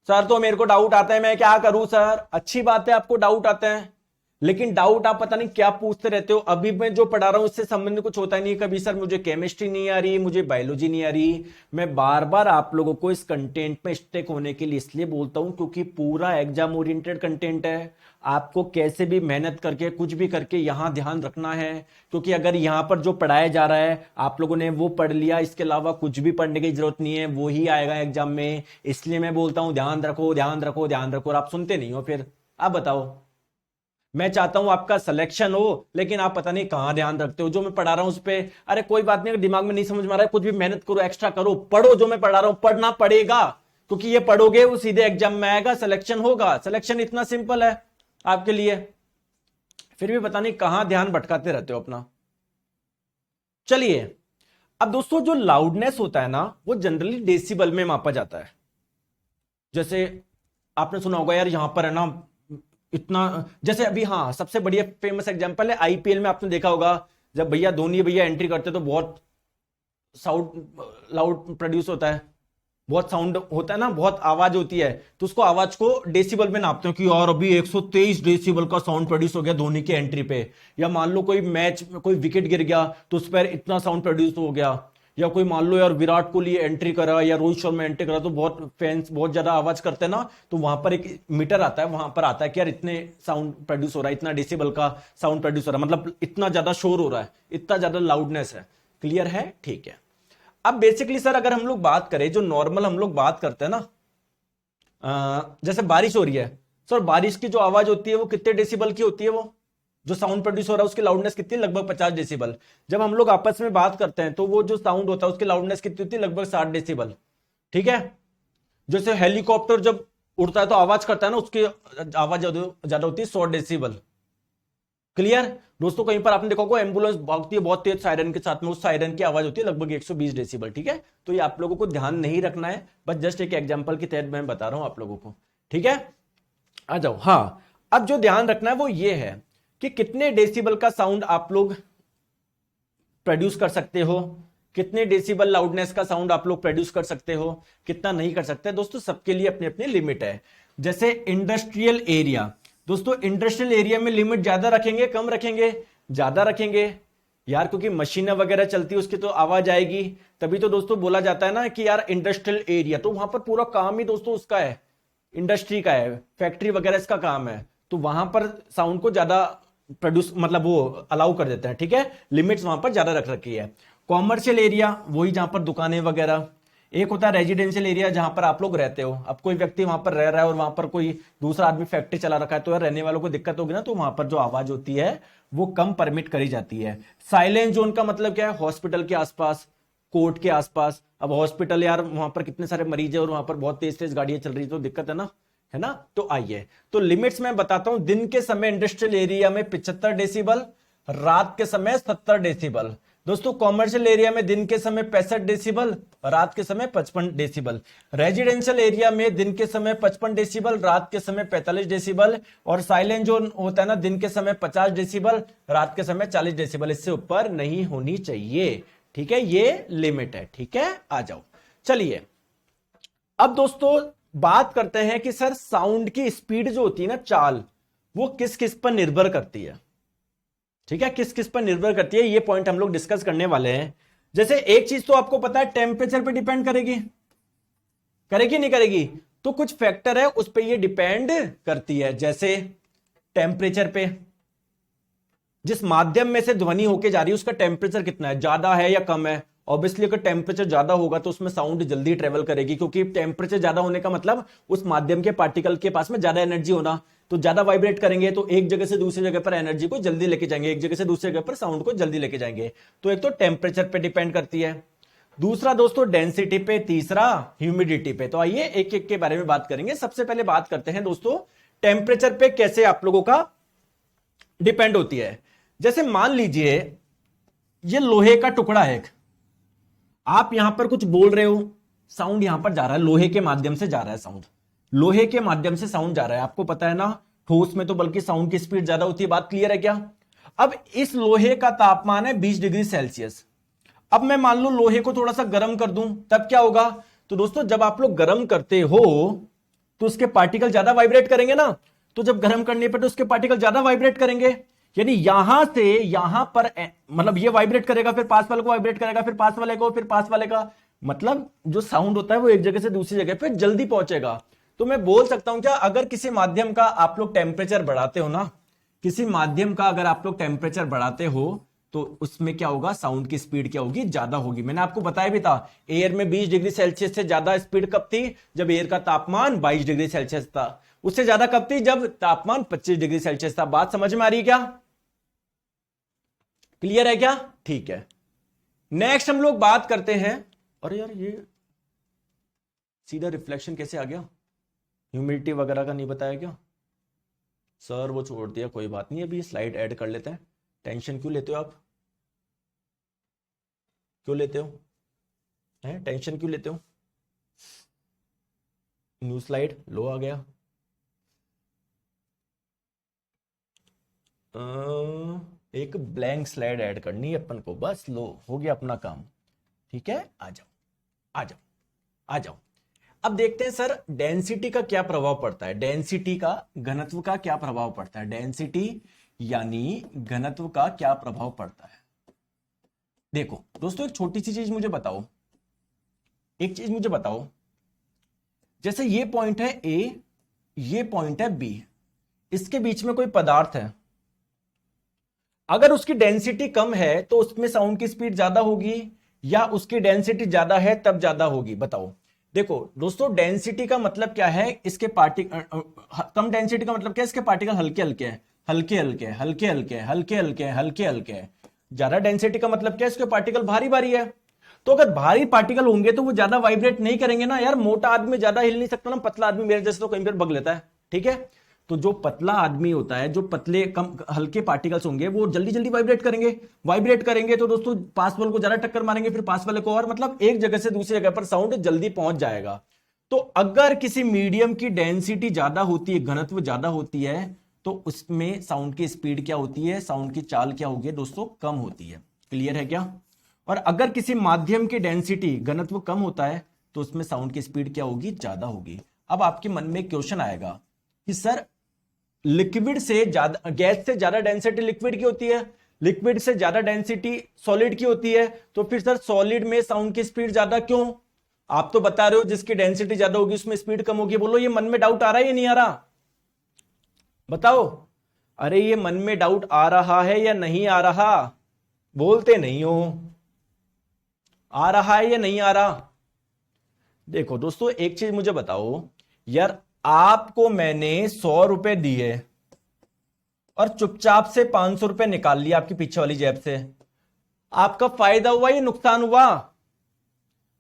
सर तो मेरे को डाउट आता है, मैं क्या करूं सर? अच्छी बात है आपको डाउट आते हैं, लेकिन डाउट आप पता नहीं क्या पूछते रहते हो। अभी मैं जो पढ़ा रहा हूं उससे संबंध कुछ होता ही नहीं। कभी सर मुझे केमिस्ट्री नहीं आ रही, मुझे बायोलॉजी नहीं आ रही। मैं बार बार आप लोगों को इस कंटेंट में स्टेक होने के लिए इसलिए बोलता हूं क्योंकि पूरा एग्जाम ओरिएंटेड कंटेंट है। आपको कैसे भी मेहनत करके कुछ भी करके यहां ध्यान रखना है, क्योंकि अगर यहां पर जो पढ़ाया जा रहा है आप लोगों ने वो पढ़ लिया, इसके अलावा कुछ भी पढ़ने की जरूरत नहीं है, वो ही आएगा एग्जाम में। इसलिए मैं बोलता हूं ध्यान रखो, ध्यान रखो, ध्यान रखो, और आप सुनते नहीं हो। फिर आप बताओ, मैं चाहता हूं आपका सिलेक्शन हो, लेकिन आप पता नहीं कहां ध्यान रखते हो। जो मैं पढ़ा रहा हूं उस पे, अरे कोई बात नहीं, अगर दिमाग में नहीं समझ में आ रहा है, कुछ भी मेहनत करो, एक्स्ट्रा करो, पढ़ो। जो मैं पढ़ा रहा हूं पढ़ना पड़ेगा, क्योंकि ये पढ़ोगे वो सीधे एग्जाम में आएगा, सिलेक्शन होगा। सिलेक्शन इतना सिंपल है आपके लिए, फिर भी पता नहीं कहां ध्यान भटकाते रहते हो अपना। चलिए, अब दोस्तों जो लाउडनेस होता है ना, वो जनरली डेसिबल में मापा जाता है। जैसे आपने सुना होगा यार, यहां पर है ना इतना, जैसे अभी हाँ सबसे बढ़िया फेमस एग्जांपल है आईपीएल में, आपने देखा होगा जब भैया धोनी भैया एंट्री करते तो बहुत साउंड लाउड प्रोड्यूस होता है, बहुत साउंड होता है ना, बहुत आवाज होती है, तो उसको आवाज को डेसिबल में नापते हो कि यार अभी 123 डेसिबल का साउंड प्रोड्यूस हो गया धोनी की एंट्री पे, या मान लो कोई मैच में कोई विकेट गिर गया तो उस पर इतना साउंड प्रोड्यूस हो गया, या कोई मान लो यार विराट कोहली एंट्री करा या रोहित शर्मा एंट्री करा तो बहुत फैंस बहुत ज्यादा आवाज करते हैं ना, तो वहां पर एक मीटर आता है, वहां पर आता है कि यार इतने साउंड प्रोड्यूस हो रहा है, इतना डेसिबल का साउंड प्रोड्यूस हो रहा है, मतलब इतना ज्यादा शोर हो रहा है, इतना ज्यादा लाउडनेस है। क्लियर है? ठीक है। अब बेसिकली सर अगर हम लोग बात करें, जो नॉर्मल हम लोग बात करते हैं ना, जैसे बारिश हो रही है सर, बारिश की जो आवाज होती है वो कितने डेसिबल की होती है? वो जो साउंड प्रोड्यूस हो रहा है उसकी लाउडनेस कितनी? लगभग 50 डेसिबल। जब हम लोग आपस में बात करते हैं तो वो जो साउंड होता है उसकी लाउडनेस कितनी होती है? लगभग 60 डेसिबल। ठीक है। जैसे हेलीकॉप्टर जब उड़ता है तो आवाज करता है ना, उसकी आवाज ज्यादा होती है 100 डेसिबल। क्लियर दोस्तों? कहीं पर आपने देखा होगा एम्बुलेंस भागती है बहुत तेज सायरन के साथ में, उस सायरन की आवाज होती है लगभग 120 डेसिबल। ठीक है, तो ये आप लोगों को ध्यान नहीं रखना है, बस जस्ट एक एग्जांपल के तहत मैं बता रहा हूं आप लोगों को। ठीक है, आ जाओ। हाँ, अब जो ध्यान रखना है वो ये है कि कितने डेसिबल का साउंड आप लोग प्रोड्यूस कर सकते हो, कितने डेसिबल लाउडनेस का साउंड आप लोग प्रोड्यूस कर सकते हो, कितना नहीं कर सकते। दोस्तों सबके लिए अपनी अपनी लिमिट है। जैसे इंडस्ट्रियल एरिया, दोस्तों इंडस्ट्रियल एरिया में लिमिट ज्यादा रखेंगे कम रखेंगे? ज्यादा रखेंगे यार, क्योंकि मशीनें वगैरह चलती है उसकी तो आवाज आएगी, तभी तो दोस्तों बोला जाता है ना कि यार इंडस्ट्रियल एरिया, तो वहां पर पूरा काम ही दोस्तों उसका है, इंडस्ट्री का है, फैक्ट्री वगैरह इसका काम है, तो वहां पर साउंड को ज्यादा प्रोड्यूस मतलब वो अलाउ कर देते हैं। ठीक है, लिमिट्स वहां पर ज्यादा रख रखी है। कॉमर्शियल एरिया वही जहां पर दुकानें वगैरह, एक होता है रेजिडेंशियल एरिया जहां पर आप लोग रहते हो। अब कोई व्यक्ति वहां पर रह रहा है और वहां पर कोई दूसरा आदमी फैक्ट्री चला रखा है तो यार रहने वालों को दिक्कत होगी ना, तो वहां पर जो आवाज होती है वो कम परमिट करी जाती है। साइलेंट जोन का मतलब क्या है? हॉस्पिटल के आसपास, कोर्ट के आसपास। अब हॉस्पिटल यार वहां पर कितने सारे मरीज है और वहां पर बहुत तेज तेज गाड़ियां चल रही है तो दिक्कत है ना, है ना। तो आइए, तो लिमिट्स मैं बताता हूं। दिन के समय इंडस्ट्रियल एरिया में 75 डेसिबल, रात के समय 70 डेसिबल। दोस्तों कॉमर्शियल एरिया में दिन के समय 65 डेसिबल, रात के समय 55 डेसिबल। रेजिडेंशियल एरिया में दिन के समय 55 डेसिबल, रात के समय 45 डेसिबल। और साइलेंट जोन होता है ना, दिन के समय 50 डेसिबल, रात के समय 40 डेसिबल। इससे ऊपर नहीं होनी चाहिए। ठीक है, ये लिमिट है। ठीक है, आ जाओ। चलिए अब दोस्तों बात करते हैं कि सर साउंड की स्पीड जो होती है ना, चाल, वो किस किस पर निर्भर करती है। ठीक है, किस किस पर निर्भर करती है, ये पॉइंट हम लोग डिस्कस करने वाले हैं। जैसे एक चीज तो आपको पता है, टेम्परेचर पे डिपेंड करेगी, करेगी नहीं करेगी? तो कुछ फैक्टर है उस पर ये डिपेंड करती है। जैसे टेम्परेचर पे, जिस माध्यम में से ध्वनि होके जा रही है उसका टेम्परेचर कितना है, ज्यादा है या कम है। ऑब्वियसली अगर टेम्परेचर ज्यादा होगा तो उसमें साउंड जल्दी ट्रेवल करेगी, क्योंकि टेम्परेचर ज्यादा होने का मतलब उस माध्यम के पार्टिकल के पास में ज्यादा एनर्जी होना, तो ज्यादा वाइब्रेट करेंगे तो एक जगह से दूसरी जगह पर एनर्जी को जल्दी लेके जाएंगे, एक जगह से दूसरी जगह पर साउंड को जल्दी लेके जाएंगे। तो एक तो टेम्परेचर पे डिपेंड करती है, दूसरा दोस्तों डेंसिटी पे, तीसरा ह्यूमिडिटी पे। तो आइए एक एक के बारे में बात करेंगे। सबसे पहले बात करते हैं दोस्तों टेम्परेचर पे कैसे आप लोगों का डिपेंड होती है। जैसे मान लीजिए ये लोहे का टुकड़ा है, आप यहां पर कुछ बोल रहे हो, साउंड यहां पर जा रहा है, लोहे के माध्यम से जा रहा है साउंड, लोहे के माध्यम से साउंड जा रहा है। आपको पता है ना, ठोस में तो बल्कि साउंड की स्पीड ज्यादा होती है। बात क्लियर है क्या? अब इस लोहे का तापमान है 20 डिग्री सेल्सियस। अब मैं मान लो लोहे को थोड़ा सा गर्म कर दूं, तब क्या होगा? तो दोस्तों जब आप लोग गर्म करते हो तो उसके पार्टिकल ज्यादा वाइब्रेट करेंगे ना, तो जब गर्म करने पर तो उसके पार्टिकल ज्यादा वाइब्रेट करेंगे, यानी यहां से यहां पर मतलब ये वाइब्रेट करेगा, फिर पास वाले को वाइब्रेट करेगा, फिर पास वाले को, फिर पास वाले का, मतलब जो साउंड होता है वो एक जगह से दूसरी जगह पे जल्दी पहुंचेगा। तो मैं बोल सकता हूं क्या, अगर किसी माध्यम का आप लोग टेम्परेचर बढ़ाते हो ना, किसी माध्यम का अगर आप लोग टेम्परेचर बढ़ाते हो तो उसमें क्या होगा, साउंड की स्पीड क्या होगी, ज्यादा होगी। मैंने आपको बताया भी था, एयर में 20 डिग्री सेल्सियस से ज्यादा स्पीड कब थी? जब एयर का तापमान 22 डिग्री सेल्सियस था। उससे ज्यादा कब थी? जब तापमान 25 डिग्री सेल्सियस था। बात समझ में आ रही है क्या? क्लियर है क्या? ठीक है, नेक्स्ट हम लोग बात करते हैं। अरे यार ये सीधा रिफ्लेक्शन कैसे आ गया? ह्यूमिडिटी वगैरह का नहीं बताया क्या सर? वो छोड़ दिया, कोई बात नहीं, अभी स्लाइड ऐड कर लेते हैं। टेंशन क्यों लेते हो आप? क्यों लेते हो हैं? टेंशन क्यों लेते हो? न्यू स्लाइड लो, आ गया। एक ब्लैंक स्लाइड ऐड करनी है अपन को, बस लो हो गया अपना काम। ठीक है, आ जाओ आ जाओ आ जाओ। अब देखते हैं सर डेंसिटी का क्या प्रभाव पड़ता है, डेंसिटी का घनत्व का क्या प्रभाव पड़ता है, डेंसिटी यानी घनत्व का क्या प्रभाव पड़ता है। देखो दोस्तों एक छोटी सी चीज मुझे बताओ, एक चीज मुझे बताओ, जैसे ये पॉइंट है ए, ये पॉइंट है बी, इसके बीच में कोई पदार्थ है, अगर उसकी डेंसिटी कम है तो उसमें साउंड की स्पीड ज्यादा होगी या उसकी डेंसिटी ज्यादा है तब ज्यादा होगी, बताओ। देखो दोस्तों डेंसिटी का मतलब क्या है, इसके कम डेंसिटी का मतलब क्या है, इसके पार्टिकल हल्के हल्के हैं, हल्के हल्के हल्के हल्के हल्के हल्के हल्के हल्के। ज्यादा डेंसिटी का मतलब क्या है, इसके पार्टिकल भारी भारी है। तो अगर भारी पार्टिकल होंगे तो वो ज्यादा वाइब्रेट नहीं करेंगे ना यार, मोटा आदमी ज्यादा हिल नहीं सकता ना, पतला आदमी मेरे जैसे तो कहीं पर बग लेता है, ठीक है। तो जो पतला आदमी होता है, जो पतले कम हल्के पार्टिकल्स होंगे वो जल्दी जल्दी वाइब्रेट करेंगे, वाइब्रेट करेंगे तो दोस्तों पास वाले को ज्यादा टक्कर मारेंगे, फिर पास वाले को, और मतलब एक जगह से दूसरी जगह पर साउंड जल्दी पहुंच जाएगा। तो अगर किसी मीडियम की डेंसिटी ज्यादा होती है, घनत्व ज्यादा होती है, तो उसमें साउंड की स्पीड क्या होती है, साउंड की चाल क्या होगी दोस्तों, कम होती है। क्लियर है क्या। और अगर किसी माध्यम की डेंसिटी घनत्व कम होता है तो उसमें साउंड की स्पीड क्या होगी, ज्यादा होगी। अब आपके मन में क्वेश्चन आएगा कि सर लिक्विड से ज्यादा, गैस से ज्यादा डेंसिटी लिक्विड की होती है, लिक्विड से ज्यादा डेंसिटी सॉलिड की होती है, तो फिर सर सॉलिड में साउंड की स्पीड ज्यादा क्यों। आप तो बता रहे हो जिसकी डेंसिटी ज्यादा होगी उसमें स्पीड कम होगी। बोलो ये मन में डाउट आ रहा है या नहीं आ रहा, बताओ। अरे ये मन में डाउट आ रहा है या नहीं आ रहा, बोलते नहीं हो, आ रहा है या नहीं आ रहा। देखो दोस्तों एक चीज मुझे बताओ यार, आपको मैंने 100 रुपए दिए और चुपचाप से 500 रुपए निकाल लिया आपकी पीछे वाली जेब से, आपका फायदा हुआ या नुकसान हुआ।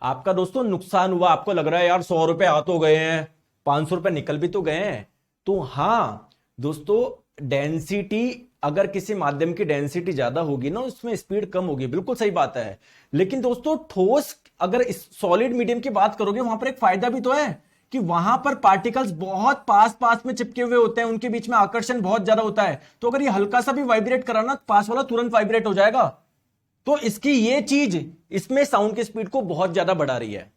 आपका दोस्तों नुकसान हुआ। आपको लग रहा है यार 100 रुपए आ तो गए हैं, 500 रुपए निकल भी तो गए हैं। तो हां दोस्तों डेंसिटी, अगर किसी माध्यम की डेंसिटी ज्यादा होगी ना उसमें स्पीड कम होगी, बिल्कुल सही बात है। लेकिन दोस्तों ठोस, अगर सॉलिड मीडियम की बात करोगे वहां पर एक फायदा भी तो है कि वहां पर पार्टिकल्स बहुत पास पास में चिपके हुए होते हैं, उनके बीच में आकर्षण बहुत ज्यादा होता है। तो अगर ये हल्का सा भी वाइब्रेट करा ना, पास वाला तुरंत वाइब्रेट हो जाएगा। तो इसकी ये चीज इसमें साउंड की स्पीड को बहुत ज्यादा बढ़ा रही है।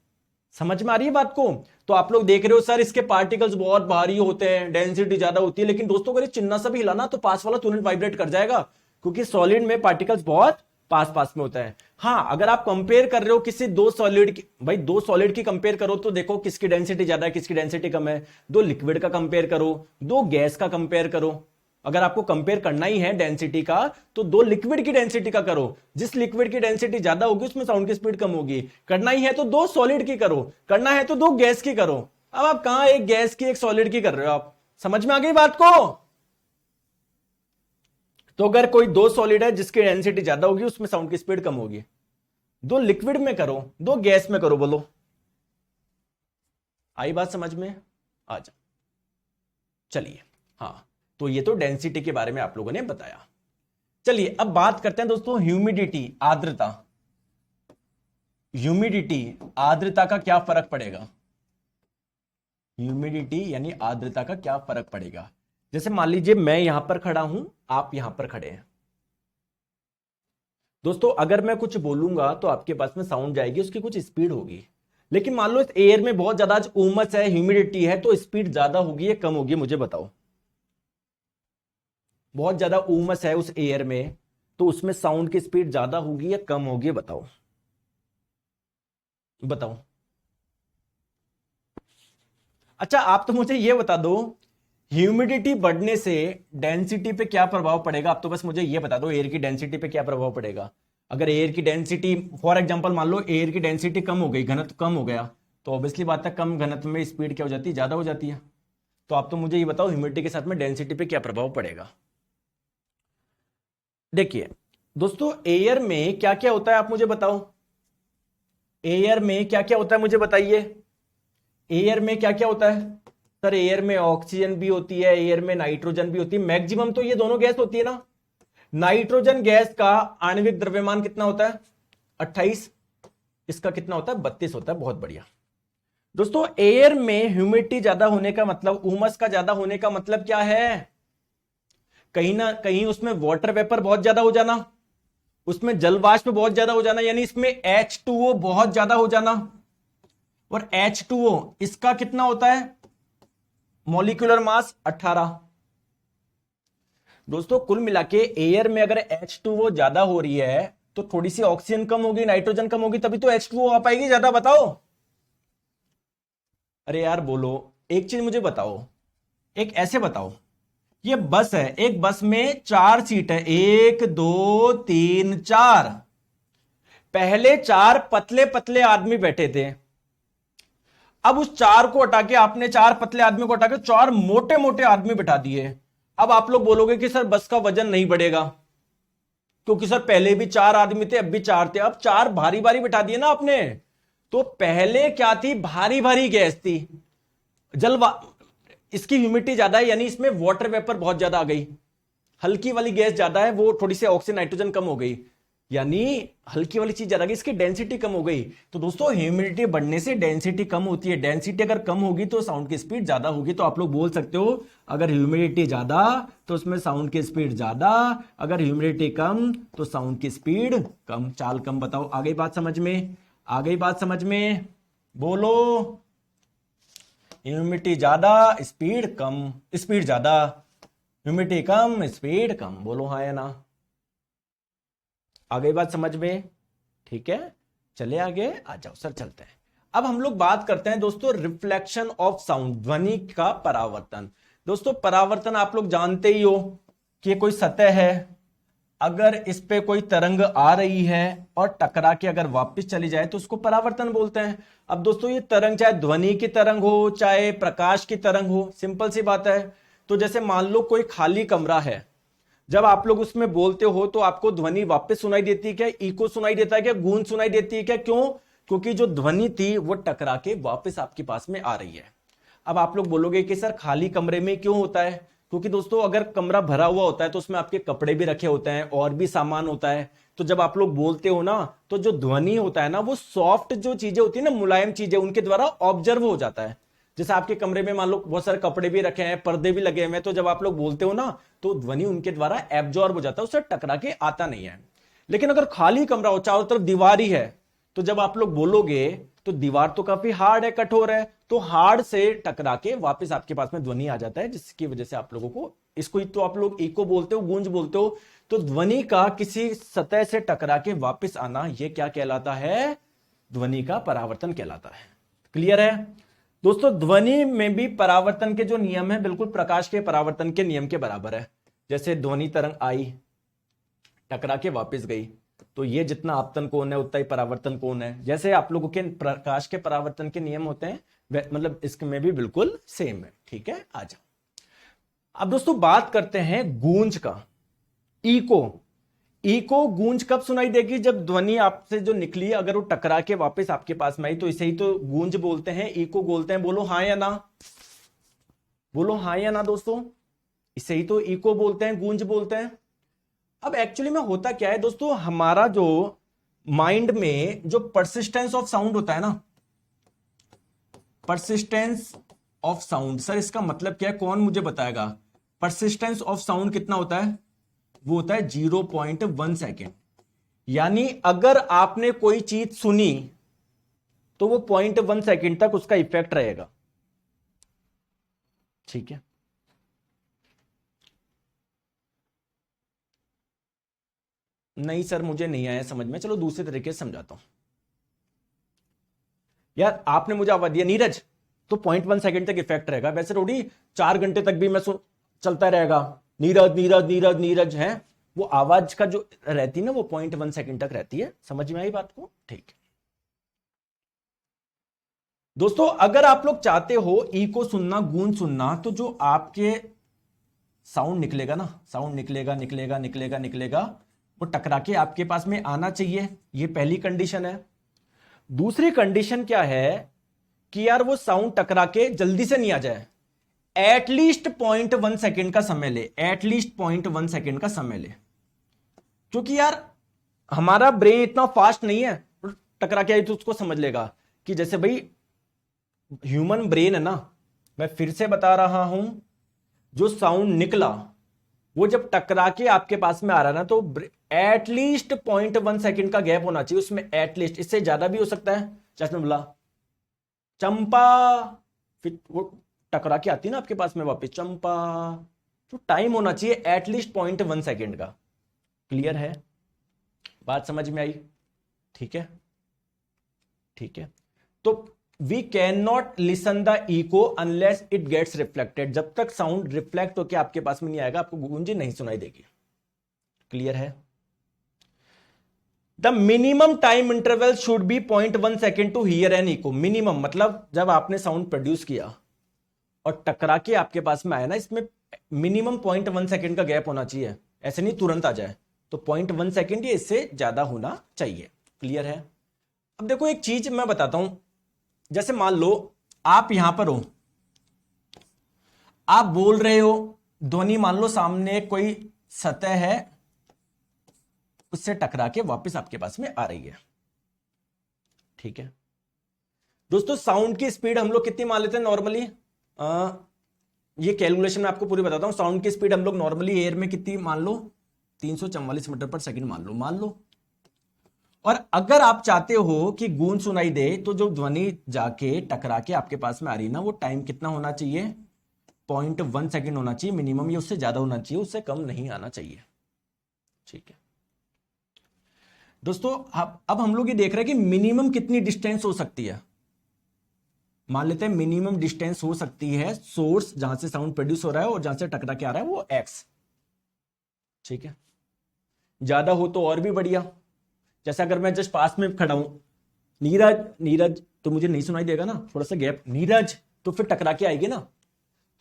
समझ में आ रही है बात को। तो आप लोग देख रहे हो सर इसके पार्टिकल्स बहुत भारी होते हैं, डेंसिटी ज्यादा होती है, लेकिन दोस्तों अगर ये चिन्ना सा भी हिलाना तो पास वाला तुरंत वाइब्रेट कर जाएगा, क्योंकि सॉलिड में पार्टिकल्स बहुत पास पास में होता है। हाँ अगर आप कंपेयर कर रहे हो किसी दो सॉलिड की, भाई दो सॉलिड की कंपेयर करो तो देखो किसकी डेंसिटी ज्यादा है किसकी डेंसिटी कम है। दो लिक्विड का कंपेयर करो, दो गैस का कंपेयर करो। अगर आपको कंपेयर करना ही है डेंसिटी का तो दो लिक्विड की डेंसिटी का करो, जिस लिक्विड की डेंसिटी ज्यादा होगी उसमें साउंड की स्पीड कम होगी। करना ही है तो दो सॉलिड की करो, करना है तो दो गैस की करो। अब आप कहां एक गैस की एक सॉलिड की कर रहे हो, आप समझ में आ गई बात को। तो अगर कोई दो सॉलिड है जिसकी डेंसिटी ज्यादा होगी उसमें साउंड की स्पीड कम होगी। दो लिक्विड में करो, दो गैस में करो, बोलो आई बात समझ में, आ जाओ। चलिए हाँ, तो ये तो डेंसिटी के बारे में आप लोगों ने बताया। चलिए अब बात करते हैं दोस्तों ह्यूमिडिटी, आर्द्रता। ह्यूमिडिटी आर्द्रता का क्या फर्क पड़ेगा, ह्यूमिडिटी यानी आर्द्रता का क्या फर्क पड़ेगा। जैसे मान लीजिए मैं यहां पर खड़ा हूं, आप यहां पर खड़े हैं दोस्तों, अगर मैं कुछ बोलूंगा तो आपके पास में साउंड जाएगी, उसकी कुछ स्पीड होगी। लेकिन मान लो इस एयर में बहुत ज्यादा आज उमस है, ह्यूमिडिटी है, तो स्पीड ज्यादा होगी या कम होगी, मुझे बताओ। बहुत ज्यादा उमस है उस एयर में तो उसमें साउंड की स्पीड ज्यादा होगी या कम होगी, बताओ बताओ। अच्छा आप तो मुझे यह बता दो ह्यूमिडिटी बढ़ने से डेंसिटी पे क्या प्रभाव पड़ेगा। आप तो बस मुझे यह बता दो एयर की डेंसिटी पे क्या प्रभाव पड़ेगा। अगर एयर की डेंसिटी फॉर एग्जांपल मान लो एयर की डेंसिटी कम हो गई, घनत्व कम हो गया, तो ऑब्वियसली बात है कम घनत्व में स्पीड क्या हो जाती है, ज्यादा हो जाती है। तो आप तो मुझे ये बताओ ह्यूमिडिटी के साथ में डेंसिटी पे क्या प्रभाव पड़ेगा। देखिए दोस्तों एयर में क्या क्या होता है आप मुझे बताओ, एयर में क्या क्या होता है मुझे बताइए। एयर में क्या क्या होता है सर, एयर में ऑक्सीजन भी होती है, एयर में नाइट्रोजन भी होती है, मैक्सिमम तो ये दोनों गैस होती है ना। नाइट्रोजन गैस का आणविक द्रव्यमान कितना होता है 28, इसका कितना होता है 32 होता है। बहुत बढ़िया दोस्तों, एयर में ह्यूमिडिटी ज्यादा होने का मतलब, उमस का ज्यादा होने का मतलब क्या है, कहीं ना कहीं उसमें वाटर वेपर बहुत ज्यादा हो जाना, उसमें जल वाष्प बहुत ज्यादा हो जाना, यानी इसमें H2O बहुत ज्यादा हो जाना। और H2O इसका कितना होता है मॉलिक्यूलर मास 18। दोस्तों कुल मिला के एयर में अगर H2O ज्यादा हो रही है तो थोड़ी सी ऑक्सीजन कम होगी, नाइट्रोजन कम होगी, तभी तो H2O आ पाएगी ज्यादा। बताओ, अरे यार बोलो, एक चीज मुझे बताओ, एक ऐसे बताओ, ये बस है, एक बस में 4 सीट है, 1 2 3 4। पहले 4 पतले पतले आदमी बैठे थे, अब उस 4 को हटा के आपने 4 पतले आदमी को हटा के 4 मोटे मोटे आदमी बिठा दिए। अब आप लोग बोलोगे कि सर बस का वजन नहीं बढ़ेगा, क्योंकि सर पहले भी 4 आदमी थे, अब भी 4 थे, अब 4 भारी भारी बिठा दिए ना आपने। तो पहले क्या थी, भारी भारी गैस थी, जलवा इसकी ह्यूमिडिटी ज्यादा है, यानी इसमें वाटर वेपर बहुत ज्यादा आ गई। हल्की वाली गैस ज्यादा है, वो थोड़ी सी ऑक्सीजन नाइट्रोजन कम हो गई, यानी हल्की वाली चीज ज्यादा गई, इसकी डेंसिटी कम हो गई। तो दोस्तों ह्यूमिडिटी बढ़ने से डेंसिटी कम होती है, डेंसिटी अगर कम होगी तो साउंड की स्पीड ज्यादा होगी। तो आप लोग बोल सकते हो अगर ह्यूमिडिटी ज्यादा तो उसमें साउंड की स्पीड ज्यादा, अगर ह्यूमिडिटी कम तो साउंड की स्पीड कम, चाल कम। बताओ आ गई बात समझ में, आ गई बात समझ में, बोलो। ह्यूमिडिटी ज्यादा स्पीड कम, स्पीड ज्यादा, ह्यूमिडिटी कम स्पीड कम, बोलो हाँ या ना। आ गई बात समझ में, ठीक है। चले आगे आ जाओ सर, चलते हैं। अब हम लोग बात करते हैं दोस्तों रिफ्लेक्शन ऑफ साउंड, ध्वनि का परावर्तन। दोस्तों परावर्तन आप लोग जानते ही हो कि ये कोई सतह है, अगर इस पे कोई तरंग आ रही है और टकरा के अगर वापस चली जाए तो उसको परावर्तन बोलते हैं। अब दोस्तों ये तरंग चाहे ध्वनि की तरंग हो चाहे प्रकाश की तरंग हो, सिंपल सी बात है। तो जैसे मान लो कोई खाली कमरा है, जब आप लोग उसमें बोलते हो तो आपको ध्वनि वापस सुनाई देती है क्या, इको सुनाई देता है क्या, गूंज सुनाई देती है क्या, क्यों? क्योंकि जो ध्वनि थी वो टकरा के वापस आपके पास में आ रही है। अब आप लोग बोलोगे कि सर खाली कमरे में क्यों होता है, क्योंकि दोस्तों अगर कमरा भरा हुआ होता है तो उसमें आपके कपड़े भी रखे होते हैं और भी सामान होता है। तो जब आप लोग बोलते हो ना तो जो ध्वनि होता है ना वो सॉफ्ट जो चीजें होती है ना, मुलायम चीजें, उनके द्वारा ऑब्जर्व हो जाता है। जैसे आपके कमरे में मान लो बहुत सारे कपड़े भी रखे हैं, पर्दे भी लगे हुए हैं, तो जब आप लोग बोलते हो ना तो ध्वनि उनके द्वारा एब्जॉर्ब हो जाता है, उससे टकरा के आता नहीं है। लेकिन अगर खाली कमरा हो, चारों तरफ दीवार ही है, तो जब आप लोग बोलोगे तो दीवार तो काफी हार्ड है, कठोर है, तो हार्ड से टकरा के वापस आपके पास में ध्वनि आ जाता है, जिसकी वजह से आप लोगों को इसको तो आप लोग इको बोलते हो, गूंज बोलते हो। तो ध्वनि का किसी सतह से टकरा के वापस आना, यह क्या कहलाता है, ध्वनि का परावर्तन कहलाता है। क्लियर है दोस्तों? ध्वनि में भी परावर्तन के जो नियम है बिल्कुल प्रकाश के परावर्तन के नियम के बराबर है। जैसे ध्वनि तरंग आई, टकरा के वापस गई, तो ये जितना आपतन कोण है उतना ही परावर्तन कोण है। जैसे आप लोगों के प्रकाश के परावर्तन के नियम होते हैं, मतलब इसमें भी बिल्कुल सेम है। ठीक है, आ जाओ। अब दोस्तों बात करते हैं गूंज का, इको। इको गूंज कब सुनाई देगी, जब ध्वनि आपसे जो निकली अगर वो टकरा के वापस आपके पास में आई, तो इसे ही तो गूंज बोलते हैं, इको बोलते हैं। बोलो हाँ या ना, बोलो हाँ या ना दोस्तों, इसे ही तो इको बोलते हैं, गूंज बोलते हैं। अब एक्चुअली में होता क्या है दोस्तों, हमारा जो माइंड में जो परसिस्टेंस ऑफ साउंड होता है ना, परसिस्टेंस ऑफ साउंड, सर इसका मतलब क्या है, कौन मुझे बताएगा? परसिस्टेंस ऑफ साउंड कितना होता है? वो होता है 0.1 सेकेंड। यानी अगर आपने कोई चीज सुनी तो वो 0.1 सेकेंड तक उसका इफेक्ट रहेगा। ठीक है, नहीं सर मुझे नहीं आया समझ में, चलो दूसरे तरीके से समझाता हूं। यार आपने मुझे आवाज दिया नीरज, तो 0.1 सेकेंड तक इफेक्ट रहेगा। वैसे थोड़ी 4 घंटे तक भी मैं चलता रहेगा नीरज नीरज नीरज नीरज है, वो आवाज का जो रहती है ना वो 0.1 सेकेंड तक रहती है। समझ में आई बात को? ठीक है दोस्तों, अगर आप लोग चाहते हो इको सुनना, गूंज सुनना, तो जो आपके साउंड निकलेगा ना, साउंड निकलेगा निकलेगा निकलेगा निकलेगा, वो टकरा के आपके पास में आना चाहिए। ये पहली कंडीशन है। दूसरी कंडीशन क्या है कि यार वो साउंड टकरा के जल्दी से नहीं आ जाए, एटलीस्ट 0.1 सेकेंड का समय ले, एटलीस्ट 0.1 सेकेंड का समय ले। क्योंकि यार हमारा ब्रेन इतना फास्ट नहीं है, टकरा के आई तो उसको समझ लेगा कि जैसे भाई ह्यूमन ब्रेन है ना, मैं फिर से बता रहा हूं, जो साउंड निकला वो जब टकरा के आपके पास में आ रहा ना, तो एटलीस्ट 0.1 सेकेंड का गैप होना चाहिए उसमें, एटलीस्ट। इससे ज्यादा भी हो सकता है, जैसे बोला चंपा, फिर वो टकरा के आती है ना आपके पास में वापस चंपा। तो टाइम होना चाहिए एटलीस्ट 0.1 सेकेंड का। क्लियर है, बात समझ में आई? ठीक है, ठीक है। तो we can not listen the echo unless it gets reflected. जब तक साउंड रिफ्लेक्ट होकर आपके पास में नहीं आएगा, आपको गूंज नहीं सुनाई देगी। क्लियर है? The minimum time interval should be 0.1 second to hear an echo. Minimum मतलब जब आपने साउंड प्रोड्यूस किया और टकरा के आपके पास में आया ना, इसमें मिनिमम 0.1 सेकेंड का गैप होना चाहिए। ऐसे नहीं तुरंत आ जाए, तो 0.1 सेकेंड या इससे ज्यादा होना चाहिए। क्लियर है? अब देखो एक चीज मैं बताता हूं, जैसे मान लो आप यहां पर हो, आप बोल रहे हो, ध्वनि मान लो सामने कोई सतह है, उससे टकरा के वापस आपके पास में आ रही है। ठीक है दोस्तों, साउंड की स्पीड हम लोग कितनी मान लेते हैं नॉर्मली? ये कैलकुलेशन मैं आपको पूरी बताता हूं। साउंड की स्पीड हम लोग नॉर्मली एयर में कितनी मान लो? 344 मीटर पर सेकंड मान लो। और अगर आप चाहते हो कि गूंज सुनाई दे, तो जो ध्वनि जाके टकरा के आपके पास में आ रही ना, वो टाइम कितना होना चाहिए? 0.1 सेकेंड होना चाहिए मिनिमम, या उससे ज्यादा होना चाहिए, उससे कम नहीं आना चाहिए। ठीक है दोस्तों, अब हम लोग ये देख रहे हैं कि मिनिमम कितनी डिस्टेंस हो सकती है। मान लेते हैं मिनिमम डिस्टेंस हो सकती है सोर्स जहां से साउंड प्रोड्यूस हो रहा है और जहां से टकरा के आ रहा है वो x। ठीक है, ज्यादा हो तो और भी बढ़िया। जैसे अगर मैं जस्ट पास में खड़ा हूं, नीरज नीरज, तो मुझे नहीं सुनाई देगा ना, थोड़ा सा गैप, नीरज, तो फिर टकरा के आएगी ना।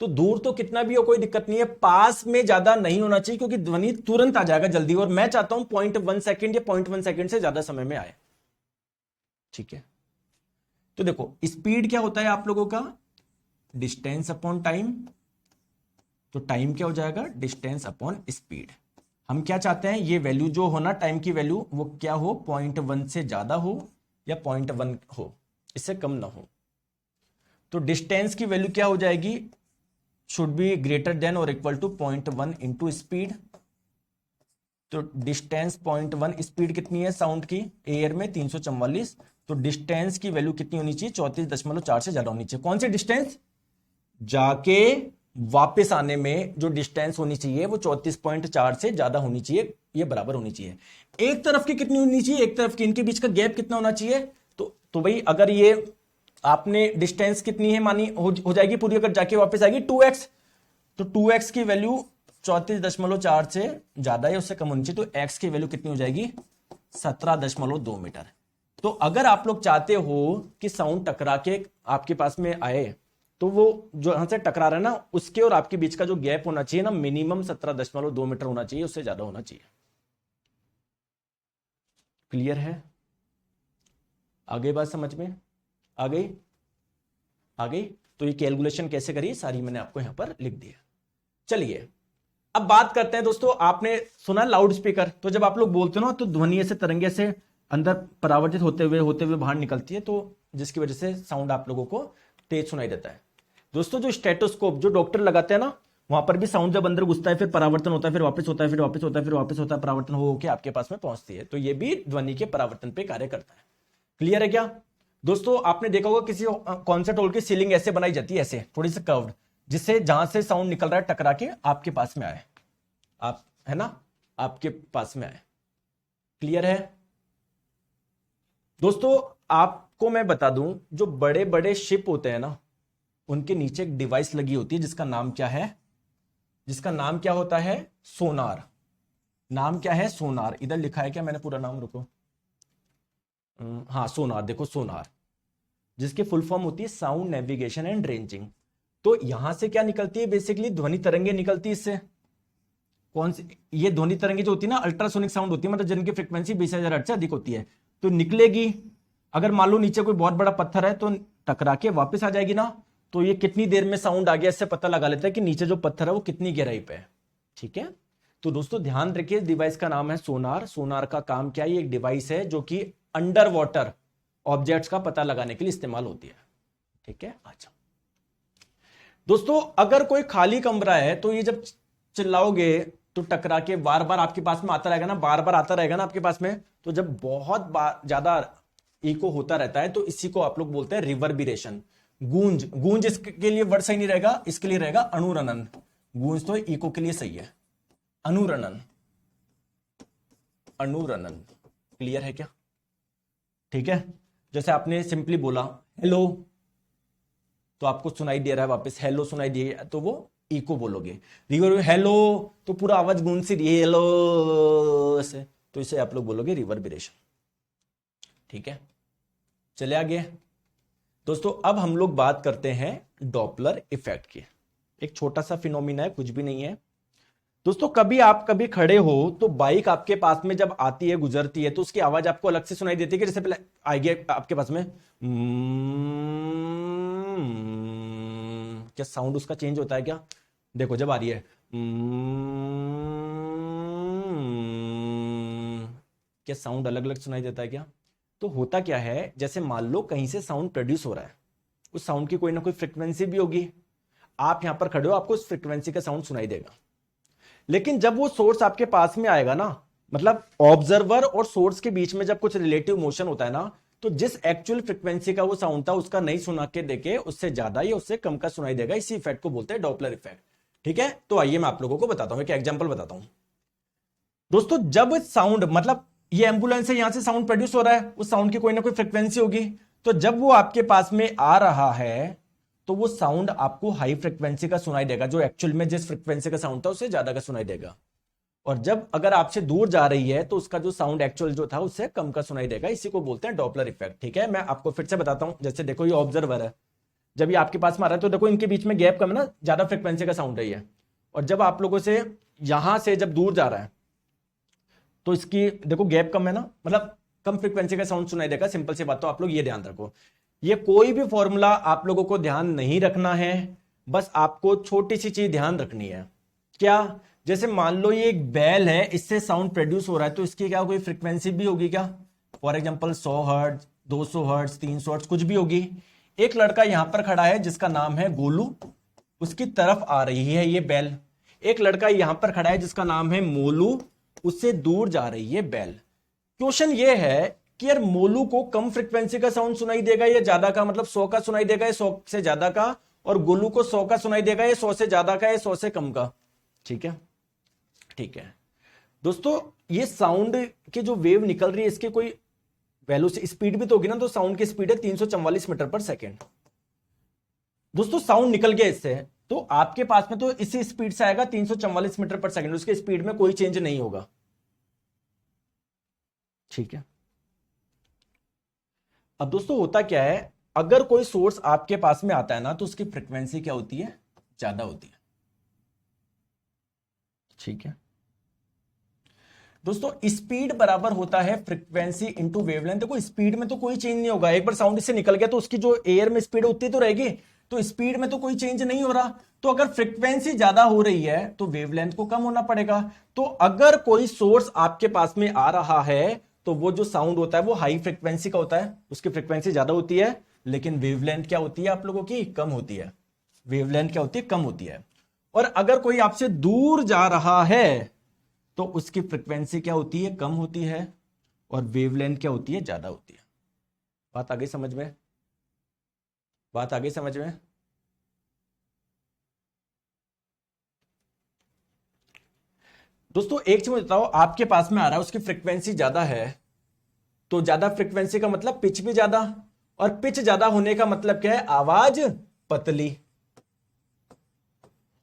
तो दूर तो कितना भी हो कोई दिक्कत नहीं है, पास में ज्यादा नहीं होना चाहिए, क्योंकि ध्वनि तुरंत आ जाएगा जल्दी, और मैं चाहता हूं 0.1 सेकेंड या 0.1 सेकेंड से ज्यादा समय में आए। ठीक है, तो देखो स्पीड क्या होता है आप लोगों का? Distance upon time. तो टाइम क्या हो जाएगा? Distance upon speed. हम क्या चाहते हैं? ये वैल्यू जो हो ना, टाइम की वैल्यू, वो क्या हो? 0.1 से ज्यादा हो या 0.1 हो, इससे कम ना हो। तो डिस्टेंस की वैल्यू क्या हो जाएगी? शुड बी ग्रेटर देन और इक्वल टू 0.1 इंटू स्पीड। तो डिस्टेंस 0.1, स्पीड कितनी है साउंड की एयर में? 344। तो डिस्टेंस की वैल्यू कितनी होनी चाहिए? 34.4 से ज्यादा होनी चाहिए। कौन सी डिस्टेंस? जाके वापस आने में जो डिस्टेंस होनी चाहिए वो 34.4 से ज्यादा होनी चाहिए, ये बराबर होनी चाहिए। एक तरफ की कितनी होनी चाहिए? एक तरफ की, इनके बीच का गैप कितना होना चाहिए? तो भाई अगर ये आपने डिस्टेंस कितनी है मानी, हो जाएगी पूरी, अगर जाके वापस आएगी 2x। तो 2x की वैल्यू 34.4 से ज्यादा है, उससे कम होनी चाहिए। तो x की वैल्यू कितनी हो जाएगी? 17.2 मीटर। तो अगर आप लोग चाहते हो कि साउंड टकरा के आपके पास में आए, तो वो जो यहां से टकरा रहा है ना, उसके और आपके बीच का जो गैप होना चाहिए ना, मिनिमम 17.2 मीटर होना चाहिए, उससे ज्यादा होना चाहिए। क्लियर है? आगे बात समझ में आ गई? आ गई? तो ये कैलकुलेशन कैसे करिए सारी मैंने आपको यहां पर लिख दिया। चलिए अब बात करते हैं दोस्तों। आपने सुना लाउड स्पीकर, तो जब आप लोग बोलते हो ना, तो ध्वनि ऐसे तरंगे से अंदर परावर्तित होते हुए बाहर निकलती है, तो जिसकी वजह से साउंड आप लोगों को तेज सुनाई देता है। दोस्तों जो स्टेटोस्कोप जो डॉक्टर लगाते हैं ना, वहां पर भी साउंड जब अंदर घुसता है, फिर परावर्तन होता है, फिर वापस होता है, फिर वापस होता है, फिर वापस होता है, परावर्तन हो के आपके पास में पहुंचती है। तो ये भी ध्वनि के परावर्तन पे कार्य करता है। क्लियर है क्या दोस्तों? आपने देखा होगा किसी कॉन्सर्ट हॉल की सीलिंग ऐसे बनाई जाती है, ऐसे थोड़ी सी कर्व्ड, जिससे जहां से साउंड निकल रहा है टकरा के आपके पास में आए, आप है ना, आपके पास में आए। क्लियर है दोस्तों? आपको मैं बता दूं, जो बड़े बड़े शिप होते हैं ना, उनके नीचे एक डिवाइस लगी होती है जिसका नाम क्या है? जिसका नाम क्या होता है? सोनार। नाम क्या है? सोनार। इधर लिखा है क्या मैंने पूरा नाम? रुको, हाँ सोनार, देखो सोनार, जिसकी फुल फॉर्म होती है साउंड नेविगेशन एंड रेंजिंग। तो यहां से क्या निकलती है? बेसिकली ध्वनि तरंगे निकलती है इससे। कौन सी? ये ध्वनि तरंगे जो होती है ना, अल्ट्रासोनिक साउंड होती है, मतलब जिनकी फ्रीक्वेंसी 20,000 हर्ट्ज से अधिक होती है, तो निकलेगी। अगर मान लो नीचे कोई बहुत बड़ा पत्थर है, तो टकरा के वापस आ जाएगी ना, तो ये कितनी देर में साउंड आ गया, इससे पता लगा लेता है कि नीचे जो पत्थर है वो कितनी गहराई पे है। ठीक है, तो दोस्तों ध्यान रखिए, डिवाइस का नाम है सोनार। सोनार का काम क्या है? ये एक डिवाइस है जो कि अंडर वाटर ऑब्जेक्ट्स का पता लगाने के लिए इस्तेमाल होती है। ठीक है, अच्छा दोस्तों, अगर कोई खाली कमरा है, तो ये जब चिल्लाओगे तो टकरा के बार बार आपके पास में आता रहेगा ना, बार बार आता रहेगा ना आपके पास में। तो जब बहुत ज्यादा इको होता रहता है, तो इसी को आप लोग बोलते हैं रिवर्बिरेशन। गूंज, गूंज इसके लिए वर्ड सही नहीं रहेगा, इसके लिए रहेगा अनुरणन। गूंज तो इको के लिए सही है, अनुरणन, अनुरणन। क्लियर है क्या? ठीक है, जैसे आपने सिंपली बोला हेलो, तो आपको सुनाई दे रहा है, वापस हेलो सुनाई दिया तो वो इको बोलोगे। रिवर हेलो तो पूरा आवाज गूंज सी रही है हेलो से, तो इसे आप लोग बोलोगे रिवर्बिरेशन। ठीक है, चले आगे दोस्तों। अब हम लोग बात करते हैं डॉपलर इफेक्ट की। एक छोटा सा फिनोमिना है, कुछ भी नहीं है दोस्तों। कभी खड़े हो तो बाइक आपके पास में जब आती है, गुजरती है, तो उसकी आवाज आपको अलग से सुनाई देती है कि जैसे पहले आएगी आपके पास में क्या साउंड उसका चेंज होता है क्या? देखो जब आ रही है क्या साउंड अलग अलग सुनाई देता है क्या? तो होता क्या है, जैसे मान लो कहीं से साउंड प्रोड्यूस हो रहा है, उस साउंड की कोई ना कोई फ्रिक्वेंसी भी होगी। आप यहां पर खड़े हो, आपको उस फ्रिक्वेंसी का साउंड सुनाई देगा। लेकिन जब वो सोर्स आपके पास में आएगा ना, मतलब ऑब्जर्वर और सोर्स के बीच में जब कुछ रिलेटिव मोशन होता है ना, तो जिस एक्चुअल फ्रिक्वेंसी का वो साउंड था उसका नहीं सुना के देके उससे ज्यादा या उससे कम का सुनाई देगा। इसी इफेक्ट को बोलते हैं डॉपलर इफेक्ट। ठीक है, तो आइए मैं आप लोगों को बताता हूं, एक एग्जांपल बताता हूं दोस्तों। जब साउंड, मतलब ये एम्बुलेंस है, यहां से साउंड प्रोड्यूस हो रहा है, उस साउंड की कोई ना कोई फ्रिक्वेंसी होगी, तो जब वो आपके पास में आ रहा है तो वो साउंड आपको हाई फ्रिक्वेंसी का सुनाई देगा, जो एक्चुअल में जिस फ्रिक्वेंसी का साउंड था उससे ज्यादा का सुनाई देगा। और जब अगर आपसे दूर जा रही है तो उसका जो साउंड एक्चुअल जो था उससे कम का सुनाई देगा। इसी को बोलते हैं डॉपलर इफेक्ट। ठीक है, मैं आपको फिर से बताता हूं। जैसे देखो ये ऑब्जर्वर है, जब ये आपके पास में आ रहा है तो देखो इनके बीच में गैप कम है ना, ज्यादा फ्रिक्वेंसी का साउंड है ये। और जब आप लोगों से यहां से जब दूर जा रहा है तो इसकी देखो गैप कम है ना, मतलब कम फ्रिक्वेंसी का साउंड सुनाई देगा। सिंपल सी बात, तो आप लोग ये ध्यान रखो। ये कोई भी फॉर्मूला आप लोगों को ध्यान नहीं रखना है, बस आपको छोटी सी चीज ध्यान रखनी है। क्या? जैसे मान लो ये एक बेल है, इससे साउंड प्रोड्यूस हो रहा है, तो इसकी क्या कोई फ्रीक्वेंसी भी होगी क्या? For example 100 hertz, 200 hertz, 300 hertz, कुछ भी होगी। एक लड़का यहां पर खड़ा है जिसका नाम है गोलू, उसकी तरफ आ रही है ये बेल। एक लड़का यहां पर खड़ा है जिसका नाम है मोलू, उससे दूर जा रही है बेल। क्वेश्चन ये है कि यार मोलू को कम फ्रीक्वेंसी का साउंड सुनाई देगा या ज्यादा का, मतलब 100 का सुनाई देगा या 100 से ज्यादा का, और गोलू को 100 का सुनाई देगा या 100 से ज्यादा का या 100 से कम का। ठीक है, ठीक है दोस्तों, ये साउंड की जो वेव निकल रही है इसकी कोई वैल्यू से स्पीड भी तो होगी ना, तो साउंड की स्पीड है 344 मीटर पर सेकेंड। दोस्तों साउंड निकल गया इससे, तो आपके पास में तो इसी स्पीड से आएगा 344 मीटर पर सेकेंड, उसके स्पीड में कोई चेंज नहीं होगा। ठीक है, अब दोस्तों होता क्या है, अगर कोई सोर्स आपके पास में आता है ना तो उसकी फ्रिक्वेंसी क्या होती है? ज्यादा होती है। ठीक है दोस्तों, स्पीड बराबर होता है फ्रीक्वेंसी इंटू वेवलेंथ। देखो स्पीड में तो कोई चेंज नहीं होगा, एक बार साउंड इससे निकल गया तो उसकी जो एयर में स्पीड है उतनी तो रहेगी, तो स्पीड में तो कोई चेंज नहीं हो रहा। तो अगर फ्रीक्वेंसी ज्यादा हो रही है तो वेवलेंथ को कम होना पड़ेगा। तो अगर कोई सोर्स आपके पास में आ रहा है तो वो जो साउंड होता है वो हाई फ्रीक्वेंसी का होता है, उसकी फ्रीक्वेंसी ज्यादा होती है, लेकिन वेवलेंथ क्या होती है आप लोगों की? कम होती है। वेवलेंथ क्या होती है? कम होती है। और अगर कोई आपसे दूर जा रहा है तो उसकी फ्रिक्वेंसी क्या होती है? कम होती है, और वेवलेंथ क्या होती है? ज्यादा होती है। बात आ गई समझ में? बात आ गई समझ में? दोस्तों एक चीज बताओ, आपके पास में आ रहा है उसकी फ्रिक्वेंसी ज्यादा है, तो ज्यादा फ्रिक्वेंसी का मतलब पिच भी ज्यादा, और पिच ज्यादा होने का मतलब क्या है? आवाज पतली।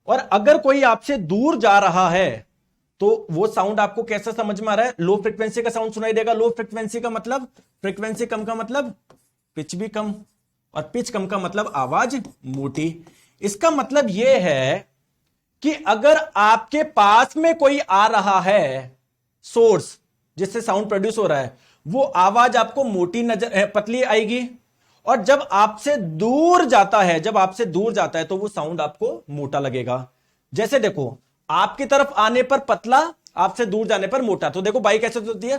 और अगर कोई आपसे दूर जा रहा है तो वो साउंड आपको कैसा समझ में आ रहा है? लो फ्रिक्वेंसी का साउंड सुनाई देगा। लो फ्रिक्वेंसी का मतलब, फ्रिक्वेंसी कम का मतलब पिच भी कम, और पिच कम का मतलब आवाज मोटी। इसका मतलब यह है कि अगर आपके पास में कोई आ रहा है सोर्स जिससे साउंड प्रोड्यूस हो रहा है, वो आवाज आपको मोटी नजर, पतली आएगी। और जब आपसे दूर जाता है, जब आपसे दूर जाता है तो वो साउंड आपको मोटा लगेगा। जैसे देखो, आपकी तरफ आने पर पतला, आपसे दूर जाने पर मोटा। तो देखो बाइक कैसे होती है,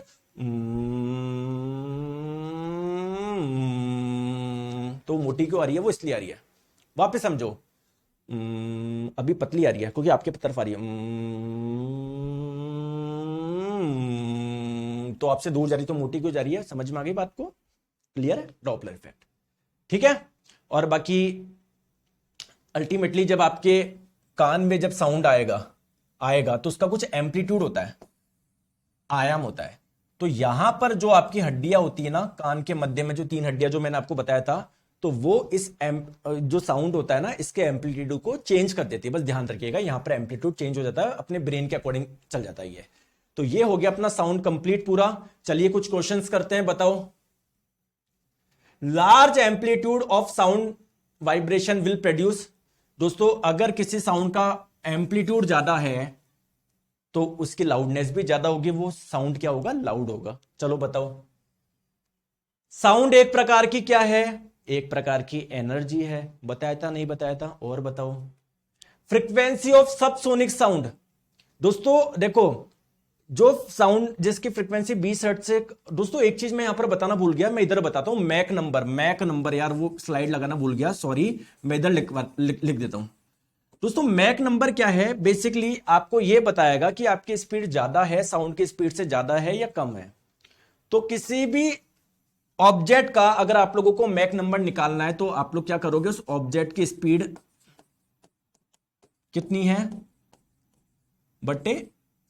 तो मोटी क्यों आ रही है? वो इसलिए आ रही है, वापस समझो, अभी पतली आ रही है क्योंकि आपके तरफ आ रही है, तो आपसे दूर जा रही तो मोटी क्यों जा रही है? समझ में आ गई बात को? क्लियर है, डॉपलर इफेक्ट। ठीक है, और बाकी अल्टीमेटली जब आपके कान में जब साउंड आएगा आएगा तो उसका कुछ एम्पलीट्यूड होता है, आयाम होता है। तो यहां पर जो आपकी हड्डियां होती है ना कान के मध्य में, जो 3 हड्डियां जो मैंने आपको बताया था, तो वो इस जो साउंड होता है ना इसके एम्पलीट्यूड को चेंज कर देती है। बस ध्यान रखिएगा, यहां पर एम्पलीट्यूड चेंज हो जाता है, अपने ब्रेन के अकॉर्डिंग चल जाता है ये। तो ये हो गया अपना साउंड कंप्लीट पूरा। चलिए कुछ क्वेश्चंस करते हैं, बताओ। Large amplitude of sound vibration will produce. दोस्तों अगर किसी साउंड का एम्पलीट्यूड ज्यादा है तो उसकी लाउडनेस भी ज्यादा होगी, वो साउंड क्या होगा, लाउड होगा। चलो बताओ, साउंड एक प्रकार की क्या है, एक प्रकार की एनर्जी है। बताया था नहीं बताया था, और बताओ। Frequency of subsonic sound. दोस्तों देखो, जो साउंड जिसकी फ्रीक्वेंसी 20 हर्ट्ज से, दोस्तों एक चीज मैं यहां पर बताना भूल गया, मैं इधर बताता हूं। मैक नंबर यार, वो स्लाइड लगाना भूल गया, सॉरी। मैं इधर लिख देता हूं। दोस्तों मैक नंबर क्या है, बेसिकली आपको यह बताएगा कि आपकी स्पीड ज्यादा है, साउंड की स्पीड से ज्यादा है या कम है। तो किसी भी ऑब्जेक्ट का अगर आप लोगों को मैक नंबर निकालना है तो आप लोग क्या करोगे, उस ऑब्जेक्ट की स्पीड कितनी है बटे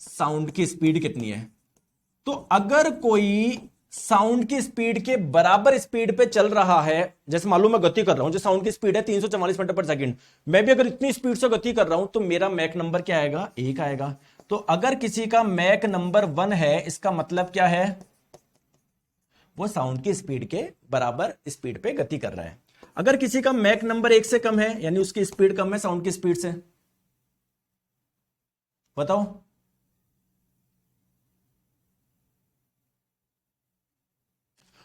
साउंड की स्पीड कितनी है। तो अगर कोई साउंड की स्पीड के बराबर स्पीड पे चल रहा है, जैसे मान लो मैं गति कर रहा हूं, जो साउंड की स्पीड है 344 मीटर पर सेकंड, मैं भी अगर इतनी स्पीड से गति कर रहा हूं तो मेरा मैक नंबर क्या आएगा, 1 आएगा। तो अगर किसी का मैक नंबर 1 है, इसका मतलब क्या है, वो साउंड की स्पीड के बराबर स्पीड पे गति कर रहा है। अगर किसी का मैक नंबर 1 से कम है, यानी उसकी स्पीड कम है साउंड की स्पीड से, बताओ।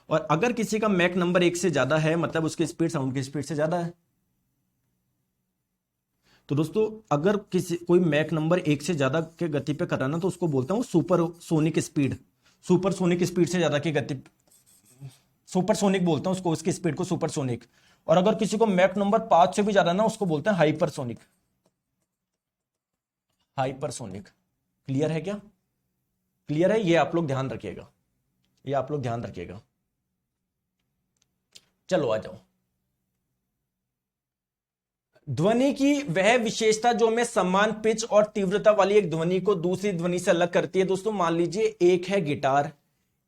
और अगर किसी का मैक नंबर 1 से ज्यादा है, मतलब उसकी स्पीड साउंड की स्पीड से ज्यादा है। तो दोस्तों अगर कोई मैक नंबर 1 से ज्यादा के गति पे कर रहा है ना, तो उसको बोलता हूं सुपरसोनिक स्पीड। सुपरसोनिक स्पीड से ज्यादा की गति, सुपरसोनिक बोलता हूं उसको, उसकी स्पीड को सुपरसोनिक। और अगर किसी को मैक नंबर 5 से भी ज्यादा ना, उसको बोलते हैं हाइपरसोनिक। हाइपरसोनिक। क्लियर है क्या, क्लियर है, ये आप लोग ध्यान रखिएगा, ये आप लोग ध्यान रखिएगा। चलो आ जाओ। ध्वनि की वह विशेषता जो में समान पिच और तीव्रता वाली एक ध्वनि को दूसरी ध्वनि से अलग करती है। दोस्तों मान लीजिए एक है गिटार,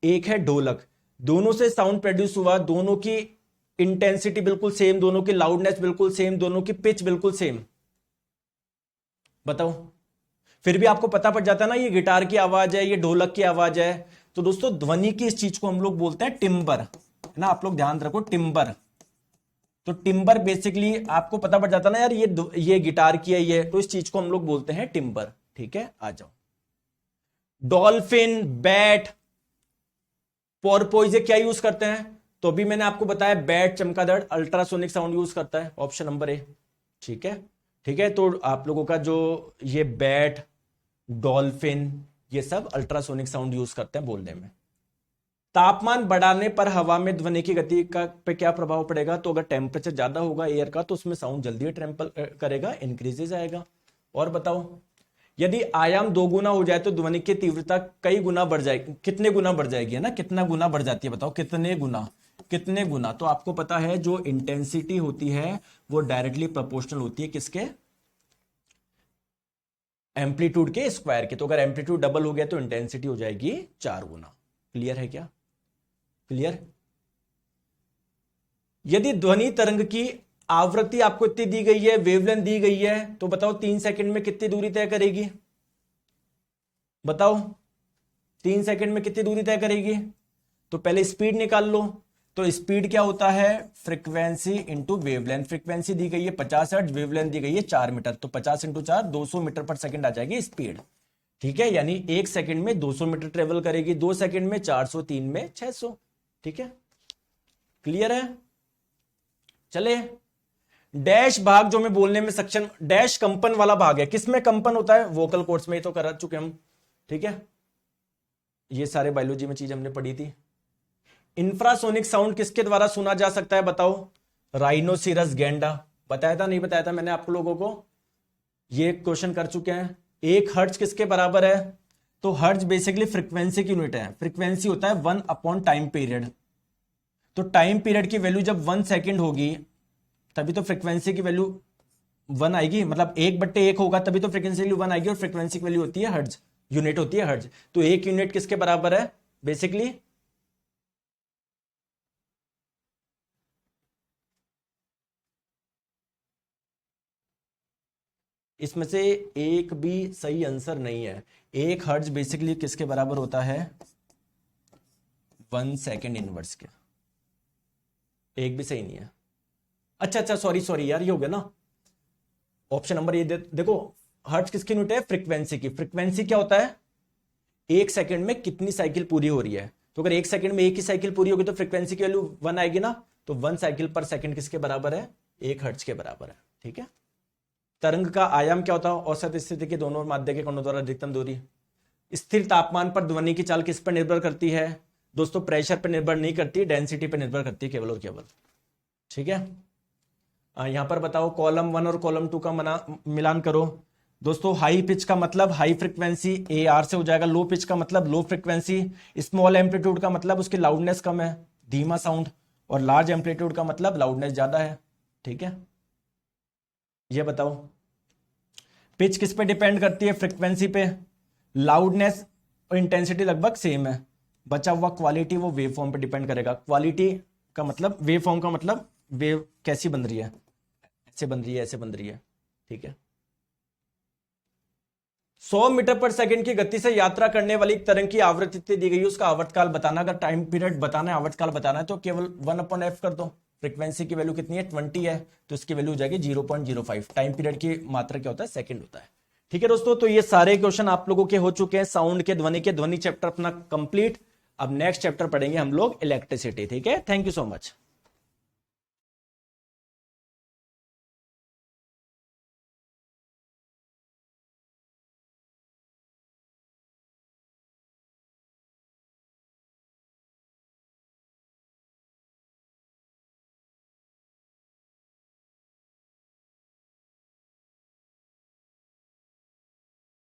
एक है ढोलक, दोनों से साउंड प्रोड्यूस हुआ, दोनों की इंटेंसिटी बिल्कुल सेम, दोनों की लाउडनेस बिल्कुल सेम, दोनों की पिच बिल्कुल सेम। बताओ, फिर भी आपको पता पड़ जाता है ना ये गिटार की आवाज है, ये ढोलक की आवाज है। तो दोस्तों ध्वनि की इस चीज को हम लोग बोलते हैं टिम्बर, है ना, आप लोग ध्यान रखो, टिम्बर। तो टिम्बर बेसिकली आपको पता पड़ जाता ना यार, ये गिटार की है ये, तो इस चीज को हम लोग बोलते हैं टिम्बर। ठीक है, आ जाओ। डॉल्फिन, बैट, पोरपोइज क्या यूज करते हैं, तो भी मैंने आपको बताया बैट चमगादड़ अल्ट्रासोनिक साउंड यूज करता है, ऑप्शन नंबर ए। ठीक है, ठीक है। तो आप लोगों का जो ये बैट, डॉल्फिन, ये सब अल्ट्रासोनिक साउंड यूज करते हैं बोलने में। तापमान बढ़ाने पर हवा में ध्वनि की गति का पे क्या प्रभाव पड़ेगा, तो अगर टेम्परेचर ज्यादा होगा एयर का तो उसमें साउंड जल्दी ट्रेम्पल करेगा, इंक्रीजेज आएगा। और बताओ, यदि आयाम 2 गुना हो जाए तो ध्वनि की तीव्रता कई गुना बढ़ जाएगी, कितने गुना बढ़ जाएगी, है ना, कितना गुना बढ़ जाती है, बताओ कितने गुना, कितने गुना। तो आपको पता है जो इंटेंसिटी होती है वो डायरेक्टली प्रोपोर्शनल होती है किसके, एम्पलीट्यूड के स्क्वायर के। तो अगर एम्पलीट्यूड डबल हो गया तो इंटेंसिटी हो जाएगी 4 गुना। क्लियर है क्या, क्लियर। यदि ध्वनि तरंग की आवृत्ति आपको इतनी दी गई है, वेवलेंथ दी गई है, तो बताओ 3 सेकंड में कितनी दूरी तय करेगी, बताओ 3 सेकंड में कितनी दूरी तय करेगी। तो पहले स्पीड निकाल लो, तो स्पीड क्या होता है, फ्रीक्वेंसी इंटू वेवलेंथ। फ्रीक्वेंसी दी गई है 50 हर्ट्ज, वेवलेंथ दी गई है 4 मीटर, तो 50 इंटू 4 200 मीटर पर सेकंड आ जाएगी स्पीड। ठीक है, यानी 1 सेकंड में 200 मीटर ट्रेवल करेगी, 2 सेकंड में 400, 3 में 600। ठीक है, क्लियर है। चले, डैश भाग जो मैं बोलने में सक्षम, डैश कंपन वाला भाग है, किसमें कंपन होता है, वोकल कोर्ड्स में, ये तो कर चुके हम। ठीक है, ये सारे बायोलॉजी में चीज हमने पढ़ी थी। इंफ्रासोनिक साउंड किसके द्वारा सुना जा सकता है, बताओ। राइनोसिरस गैंडा, बताया था नहीं बताया था मैंने आप लोगों को, ये क्वेश्चन कर चुके हैं। 1 हर्ट्ज किसके बराबर है, तो हर्ट्ज बेसिकली फ्रीक्वेंसी की यूनिट है, फ्रीक्वेंसी होता है 1 अपॉन टाइम पीरियड। तो टाइम पीरियड की वैल्यू जब 1 सेकेंड होगी तभी तो फ्रीक्वेंसी की वैल्यू 1 आएगी, मतलब 1/1 होगा तभी तो फ्रीक्वेंसी वैल्यू 1 आएगी, और फ्रीक्वेंसी की वैल्यू होती है हर्ट्ज, यूनिट होती है हर्ट्ज। तो 1 यूनिट किसके बराबर है बेसिकली, इसमें से एक भी सही आंसर नहीं है। 1 हर्ट्ज बेसिकली किसके बराबर होता है 1 सेकेंड इनवर्स के, एक भी सही नहीं है। अच्छा सॉरी यार, ये हो गया ना ऑप्शन नंबर ये देखो, हर्ट्ज किसकी यूनिट है फ्रीक्वेंसी की। फ्रीक्वेंसी क्या होता है 1 सेकंड में कितनी साइकिल पूरी हो रही है, तो अगर 1 सेकंड में एक ही साइकिल पूरी होगी तो फ्रीक्वेंसी की वैल्यू 1 आएगी ना, तो 1 साइकिल पर सेकंड किसके बराबर है 1 हर्ट्ज के बराबर है। ठीक है, तरंग का आयाम क्या होता है औसत स्थिति के दोनों माध्य के कोणों द्वारा अधिकतम दूरी। स्थिर तापमान पर ध्वनि की चाल किस पर निर्भर करती है दोस्तों, प्रेशर पर निर्भर नहीं करती, डेंसिटी पर निर्भर करती है केवल और केवल। ठीक है, यहां पर बताओ कॉलम 1 और कॉलम 2 का मिलान करो दोस्तों। हाई पिच का मतलब हाई फ्रीक्वेंसी AR से हो जाएगा, लो पिच का मतलब लो फ्रीक्वेंसी, स्मॉल एम्पलीट्यूड का मतलब उसकी लाउडनेस कम है धीमा साउंड, और लार्ज एम्पलीट्यूड का मतलब लाउडनेस ज्यादा है। ठीक है, ये बताओ पिच किस पे डिपेंड करती है फ्रीक्वेंसी पे, लाउडनेस और इंटेंसिटी लगभग सेम है, बचा हुआ क्वालिटी वो वेव फॉर्म पे डिपेंड करेगा। क्वालिटी का मतलब वेव फॉर्म का मतलब वेव कैसी बन रही है, ऐसे बन रही है ऐसे बन रही है। ठीक है, 100 मीटर पर सेकंड की गति से यात्रा करने वाली तरंग की आवृत्ति दी गई, उसका आवर्तकाल बताना। अगर टाइम पीरियड बताना है आवर्तकाल बताना है तो केवल 1/f कर दो। फ्रीक्वेंसी की वैल्यू कितनी है 20 है, तो इसकी वैल्यू हो जाएगी 0.05। टाइम पीरियड की मात्रा क्या होता है सेकंड होता है। ठीक है दोस्तों, तो ये सारे क्वेश्चन आप लोगों के हो चुके हैं साउंड के ध्वनि चैप्टर अपना कंप्लीट। अब नेक्स्ट चैप्टर पढ़ेंगे हम लोग इलेक्ट्रिसिटी। ठीक है, थैंक यू सो मच।